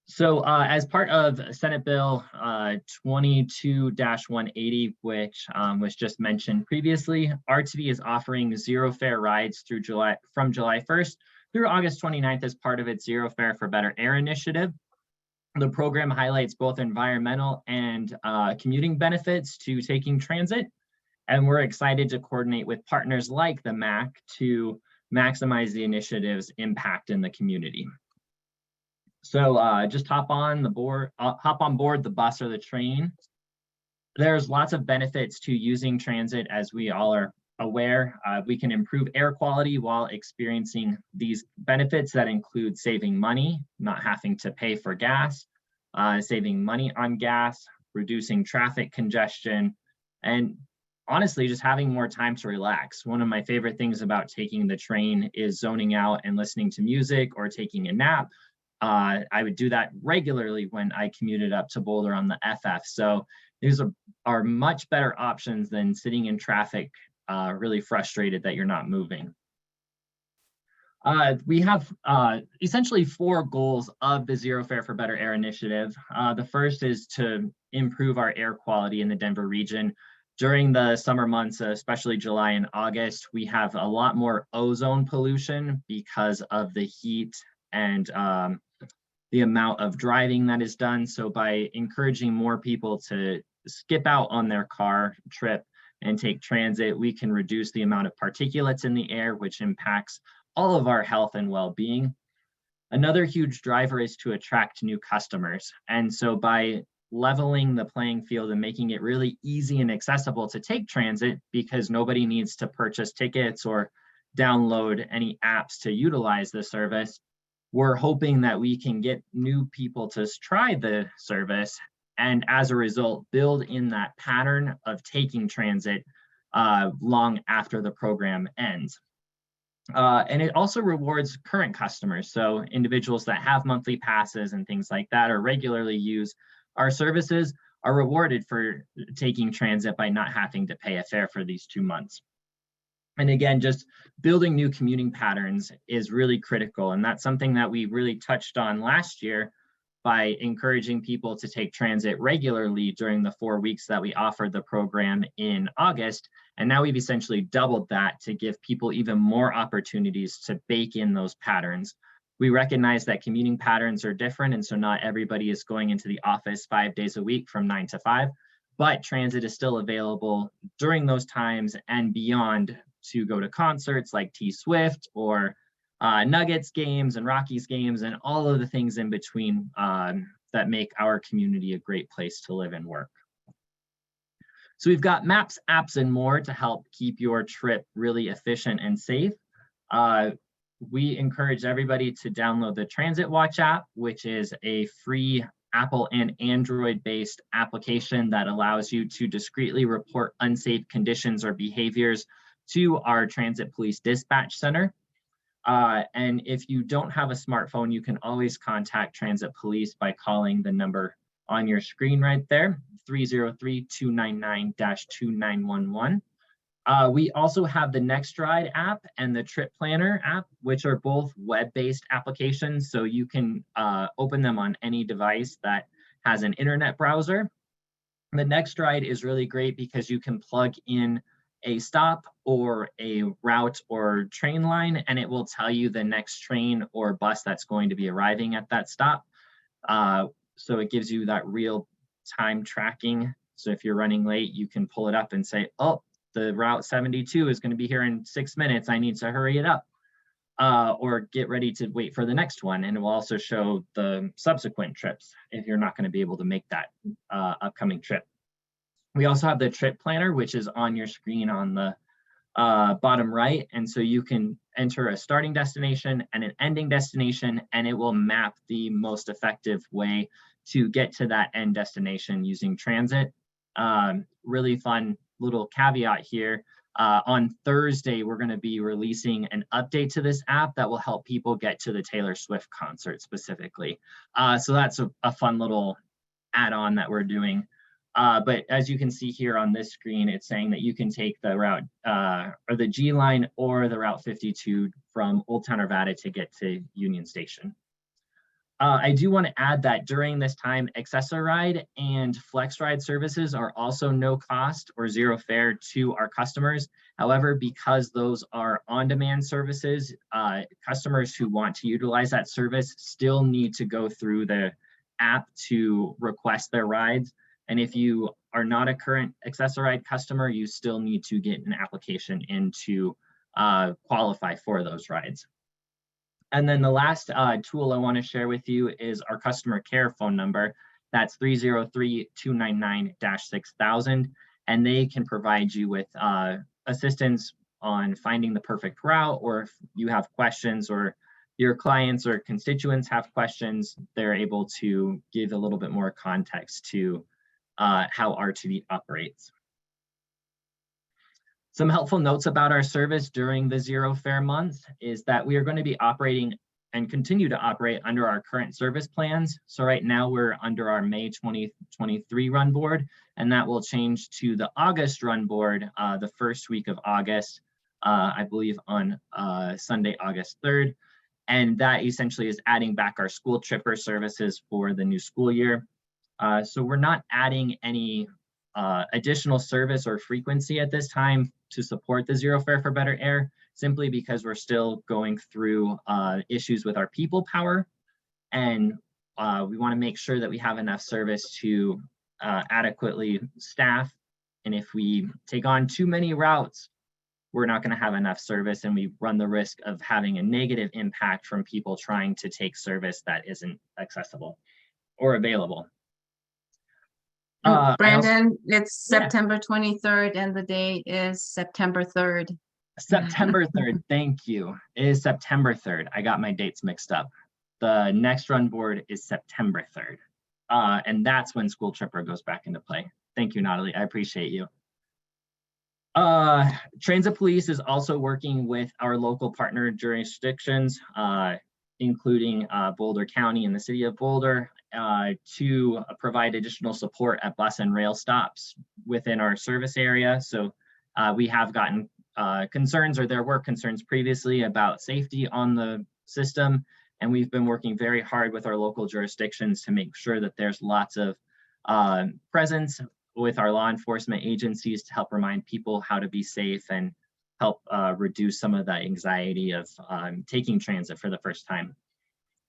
So as part of Senate Bill 22-180, which was just mentioned previously, RTV is offering zero fare rides from July 1st through August 29th as part of its Zero Fare for Better Air initiative. The program highlights both environmental and commuting benefits to taking transit, and we're excited to coordinate with partners like the MAC to maximize the initiative's impact in the community. So just hop on board the bus or the train. There's lots of benefits to using transit, as we all are aware. We can improve air quality while experiencing these benefits that include saving money, not having to pay for gas, saving money on gas, reducing traffic congestion, and honestly, just having more time to relax. One of my favorite things about taking the train is zoning out and listening to music or taking a nap. I would do that regularly when I commuted up to Boulder on the FF. So these are much better options than sitting in traffic really frustrated that you're not moving. We have essentially 4 goals of the Zero Fare for Better Air initiative. The first is to improve our air quality in the Denver region. During the summer months, especially July and August, we have a lot more ozone pollution because of the heat and the amount of driving that is done. So by encouraging more people to skip out on their car trip and take transit, we can reduce the amount of particulates in the air, which impacts all of our health and well-being. Another huge driver is to attract new customers. And so by leveling the playing field and making it really easy and accessible to take transit, because nobody needs to purchase tickets or download any apps to utilize the service, we're hoping that we can get new people to try the service, and as a result, build in that pattern of taking transit long after the program ends. And it also rewards current customers. So individuals that have monthly passes and things like that, or regularly use our services, are rewarded for taking transit by not having to pay a fare for these 2 months. And again, just building new commuting patterns is really critical. And that's something that we really touched on last year by encouraging people to take transit regularly during the 4 weeks that we offered the program in August. And now we've essentially doubled that to give people even more opportunities to bake in those patterns. We recognize that commuting patterns are different, and so not everybody is going into the office 5 days a week from 9 to 5, but transit is still available during those times and beyond to go to concerts like T-Swift or Nuggets games and Rockies games and all of the things in between that make our community a great place to live and work. So we've got maps, apps, and more to help keep your trip really efficient and safe. We encourage everybody to download the Transit Watch app, which is a free Apple and Android-based application that allows you to discreetly report unsafe conditions or behaviors to our Transit Police Dispatch Center. And if you don't have a smartphone, you can always contact Transit Police by calling the number on your screen right there, 303-299-2911. We also have the NextRide app and the Trip Planner app, which are both web-based applications. So you can open them on any device that has an internet browser. The NextRide is really great because you can plug in a stop or a route or train line, and it will tell you the next train or bus that's going to be arriving at that stop. So it gives you that real time tracking. So if you're running late, you can pull it up and say, oh, the route 72 is going to be here in 6 minutes. I need to hurry it up, or get ready to wait for the next one. And it will also show the subsequent trips if you're not going to be able to make that upcoming trip. We also have the Trip Planner, which is on your screen on the bottom right. And so you can enter a starting destination and an ending destination, and it will map the most effective way to get to that end destination using transit. Really fun little caveat here. On Thursday, we're going to be releasing an update to this app that will help people get to the Taylor Swift concert specifically. So that's a fun little add-on that we're doing. But as you can see here on this screen, it's saying that you can take the route or the G line or the Route 52 from Old Town Arvada to get to Union Station. I do want to add that during this time, Access-a-Ride and FlexRide services are also no cost or zero fare to our customers. However, because those are on-demand services, customers who want to utilize that service still need to go through the app to request their rides. And if you are not a current Access-a-Ride customer, you still need to get an application in to qualify for those rides. And then the last tool I want to share with you is our customer care phone number. That's 303-299-6000. And they can provide you with assistance on finding the perfect route, or if you have questions or your clients or constituents have questions, they're able to give a little bit more context to how R2D operates. Some helpful notes about our service during the zero fare month is that we are going to be operating and continue to operate under our current service plans. So right now we're under our May 2023 run board, and that will change to the August run board the first week of August, I believe on Sunday, August 3rd. And that essentially is adding back our school tripper services for the new school year. So we're not adding any additional service or frequency at this time to support the zero fare for better air, simply because we're still going through issues with our people power. And we want to make sure that we have enough service to adequately staff. And if we take on too many routes, we're not going to have enough service, and we run the risk of having a negative impact from people trying to take service that isn't accessible or available. Brandon, it's September 23rd and the date is September 3rd. September 3rd, thank you. It is September 3rd. I got my dates mixed up. The next run board is September 3rd. And that's when School Tripper goes back into play. Thank you, Natalie. I appreciate you. Transit Police is also working with our local partner jurisdictions, including Boulder County and the City of Boulder, to provide additional support at bus and rail stops within our service area. So we have gotten concerns, or there were concerns previously about safety on the system, and we've been working very hard with our local jurisdictions to make sure that there's lots of presence with our law enforcement agencies to help remind people how to be safe and help reduce some of the anxiety of taking transit for the first time.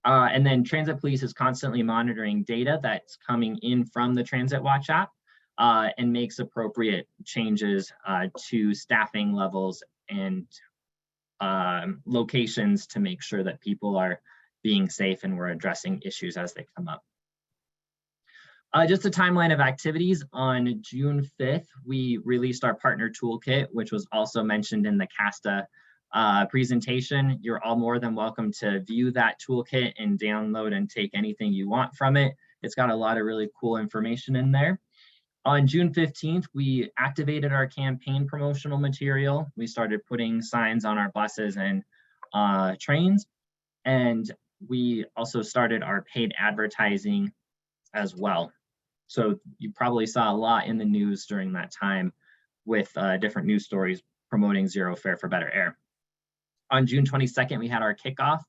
And then Transit Police is constantly monitoring data that's coming in from the Transit Watch app and makes appropriate changes to staffing levels and locations to make sure that people are being safe and we're addressing issues as they come up. Just a timeline of activities. On June 5th, we released our partner toolkit, which was also mentioned in the CASTA presentation. You're all more than welcome to view that toolkit and download and take anything you want from it. It's got a lot of really cool information in there. On June 15th, we activated our campaign promotional material. We started putting signs on our buses and trains, and we also started our paid advertising as well. So you probably saw a lot in the news during that time with different news stories promoting Zero Fare for Better Air. On June 22nd, we had our kickoff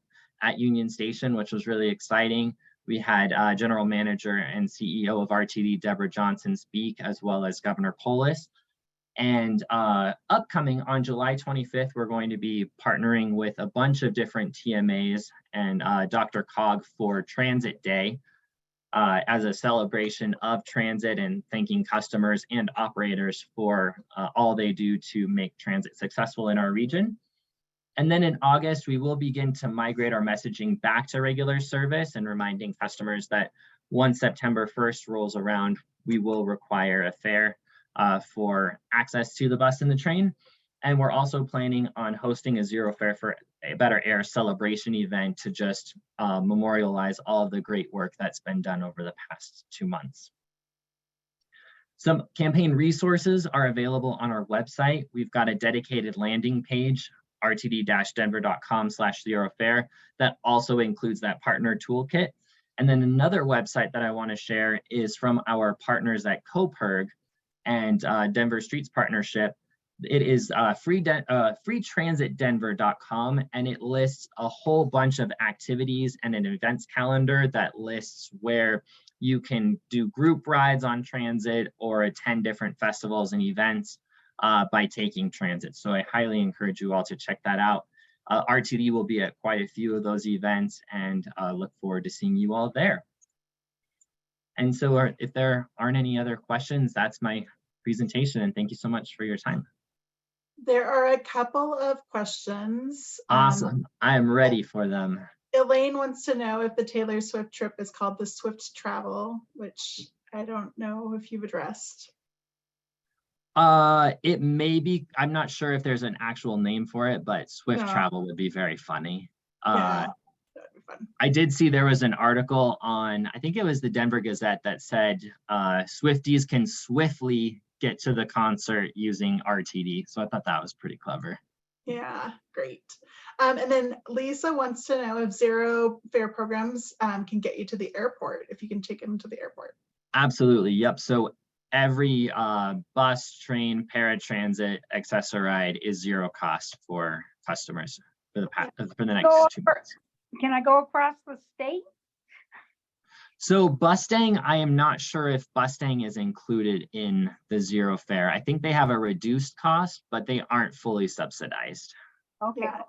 at Union Station, which was really exciting. We had General Manager and CEO of RTD, Deborah Johnson, speak, as well as Governor Polis. And upcoming on July 25th, we're going to be partnering with a bunch of different TMAs and DRCOG for Transit Day as a celebration of transit and thanking customers and operators for all they do to make transit successful in our region. And then in August, we will begin to migrate our messaging back to regular service and reminding customers that once September 1st rolls around, we will require a fare for access to the bus and the train. And we're also planning on hosting a Zero Fare for a Better Air celebration event to just memorialize all of the great work that's been done over the past 2 months. Some campaign resources are available on our website. We've got a dedicated landing page, rtd-denver.com/zerofare, that also includes that partner toolkit. And then another website that I want to share is from our partners at CoPerg and Denver Streets Partnership. It is freetransitdenver.com, and it lists a whole bunch of activities and an events calendar that lists where you can do group rides on transit or attend different festivals and events by taking transit. So I highly encourage you all to check that out. RTD will be at quite a few of those events, and look forward to seeing you all there. And so if there aren't any other questions, that's my presentation, and thank you so much for your time. There are a couple of questions. Awesome. I am ready for them. Elaine wants to know if the Taylor Swift trip is called the Swift Travel, which I don't know if you've addressed. It may be, I'm not sure if there's an actual name for it, but Swift No. Travel would be very funny. Yeah, that'd be fun. I did see there was an article on, I think it was the Denver Gazette, that said Swifties can swiftly get to the concert using RTD. So I thought that was pretty clever. Yeah, great. And then Lisa wants to know if Zero Fare programs can get you to the airport, if you can take them to the airport. Absolutely. Yep. So every bus, train, paratransit, Access-a-Ride is zero cost for customers for the next 2 months. Can I go across the state? So Bustang, I am not sure if Bustang is included in the Zero Fare. I think they have a reduced cost, but they aren't fully subsidized. Okay. Yeah.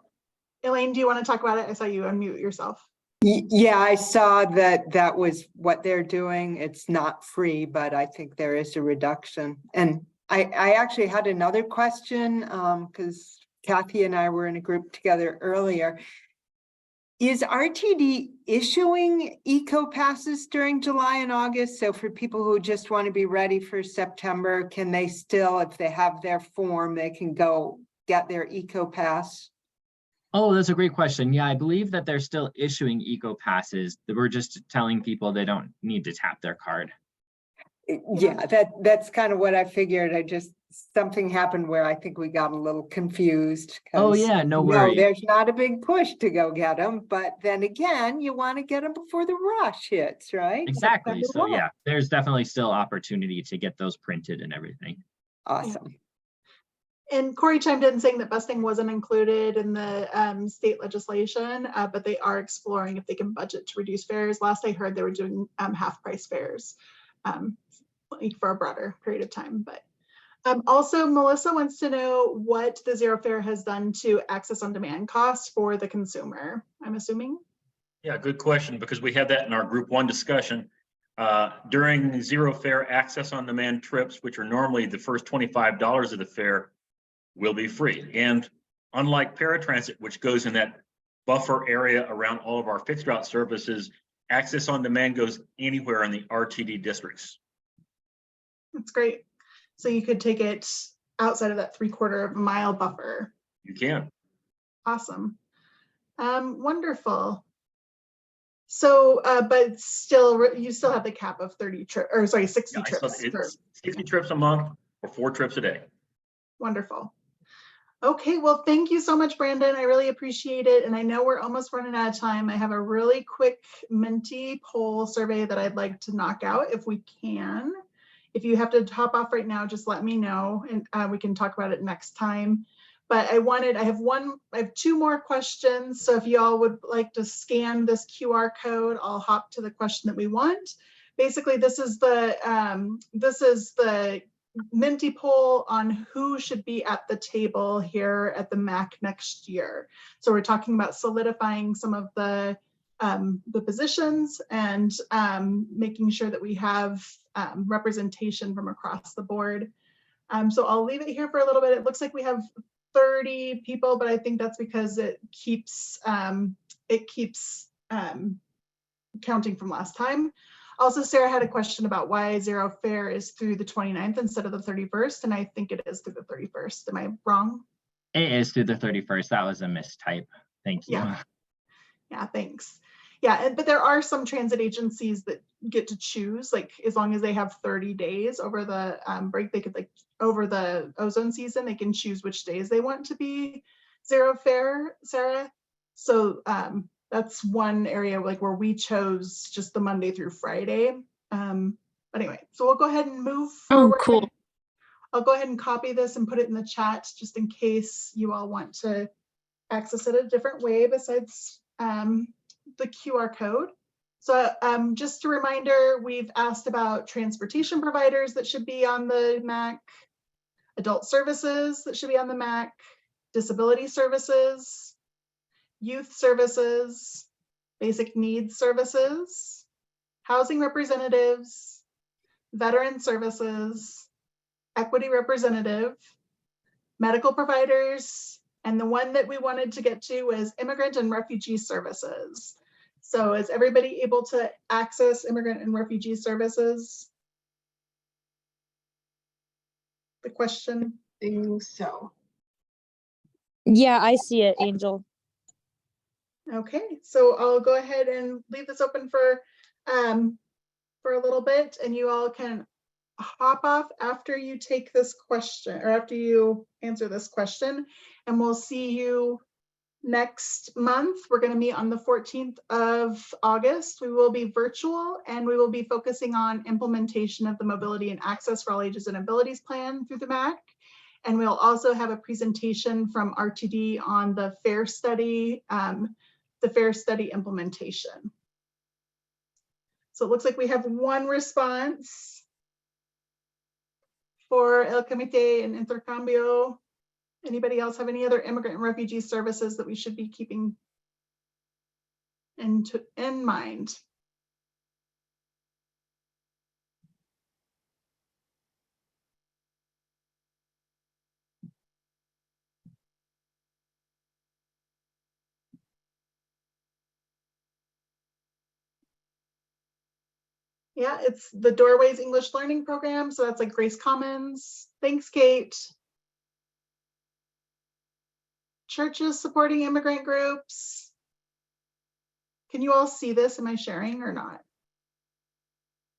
Elaine, do you want to talk about it? I saw you unmute yourself. Yeah, I saw that was what they're doing. It's not free, but I think there is a reduction. And I actually had another question because Kathy and I were in a group together earlier. Is RTD issuing eco passes during July and August? So for people who just want to be ready for September, can they still, if they have their form, they can go get their eco pass? Oh, that's a great question. Yeah, I believe that they're still issuing eco passes. We're just telling people they don't need to tap their card. Yeah, that's kind of what I figured. Something happened where I think we got a little confused. Oh yeah, no worries. There's not a big push to go get them, but then again, you want to get them before the rush hits, right? Exactly. So yeah, there's definitely still opportunity to get those printed and everything. Awesome. And Corey chimed in saying that busing wasn't included in the state legislation, but they are exploring if they can budget to reduce fares. Last I heard, they were doing half price fares for a broader period of time. But also, Melissa wants to know what the Zero Fare has done to access on demand costs for the consumer, I'm assuming. Yeah, good question, because we had that in our group one discussion. During Zero Fare access on demand trips, which are normally the first $25 of the fare, will be free. And unlike paratransit, which goes in that buffer area around all of our fixed route services, Access on demand goes anywhere in the RTD districts. That's great. So you could take it outside of that 3/4 mile buffer. You can. Awesome. Wonderful. So, but still, you still have the cap of 30 trips, or sorry, 60 Yeah, I saw trips. per- it's 60 trips a month or 4 trips a day. Wonderful. Okay, well, thank you so much, Brandon. I really appreciate it. And I know we're almost running out of time. I have a really quick Menti poll survey that I'd like to knock out if we can. If you have to hop off right now, just let me know and we can talk about it next time. But I have 2 more questions. So if y'all would like to scan this QR code, I'll hop to the question that we want. Basically, this is the Menti poll on who should be at the table here at the MAC next year. So we're talking about solidifying some of the positions and making sure that we have representation from across the board. So I'll leave it here for a little bit. It looks like we have 30 people, but I think that's because it keeps counting from last time. Also, Sarah had a question about why Zero Fare is through the 29th instead of the 31st, and I think it is through the 31st. Am I wrong? It is through the 31st. That was a mistype. Thank you. Yeah, thanks. Yeah, but there are some transit agencies that get to choose, like as long as they have 30 days over the break, they could over the ozone season, they can choose which days they want to be Zero Fare, Sarah. So that's one area where we chose just the Monday through Friday. But anyway, so we'll go ahead and move forward. Oh, cool. I'll go ahead and copy this and put it in the chat just in case you all want to access it a different way besides the QR code. So just a reminder, we've asked about transportation providers that should be on the MAC, adult services that should be on the MAC, disability services, youth services, basic needs services, housing representatives, veteran services, equity representative, medical providers, and the one that we wanted to get to was immigrant and refugee services. So is everybody able to access immigrant and refugee services? The question? I think so. Yeah, I see it, Angel. Okay, so I'll go ahead and leave this open for a little bit, and you all can hop off after you take this question or after you answer this question, and we'll see you next month. We're going to meet on the 14th of August. We will be virtual and we will be focusing on implementation of the Mobility and Access for All Ages and Abilities Plan through the MAC. And we'll also have a presentation from RTD on the FARE study implementation. So it looks like we have one response for El Comité and Intercambio. Anybody else have any other immigrant and refugee services that we should be keeping in mind? Yeah, it's the Doorways English Learning Program. So that's like Grace Commons. Thanks, Kate. Churches supporting immigrant groups. Can you all see this? Am I sharing or not?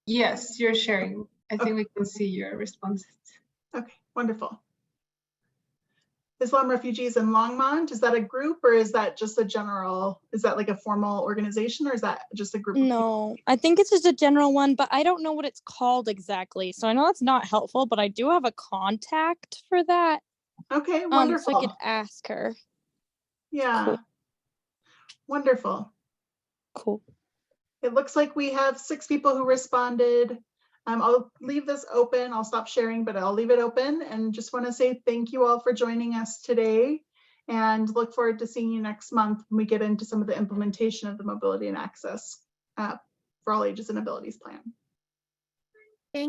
Yes, you're sharing. I think we can see your responses. Okay, wonderful. Islam Refugees in Longmont, is that a group or is that just a general, is that like a formal organization or is that just a group? No, I think it's just a general one, but I don't know what it's called exactly. So I know that's not helpful, but I do have a contact for that. Okay, wonderful. So I could ask her. Yeah. Cool. Wonderful. Cool. It looks like we have 6 people who responded. I'll leave this open. I'll stop sharing, but I'll leave it open and just want to say thank you all for joining us today and look forward to seeing you next month when we get into some of the implementation of the Mobility and Access for All Ages and Abilities Plan.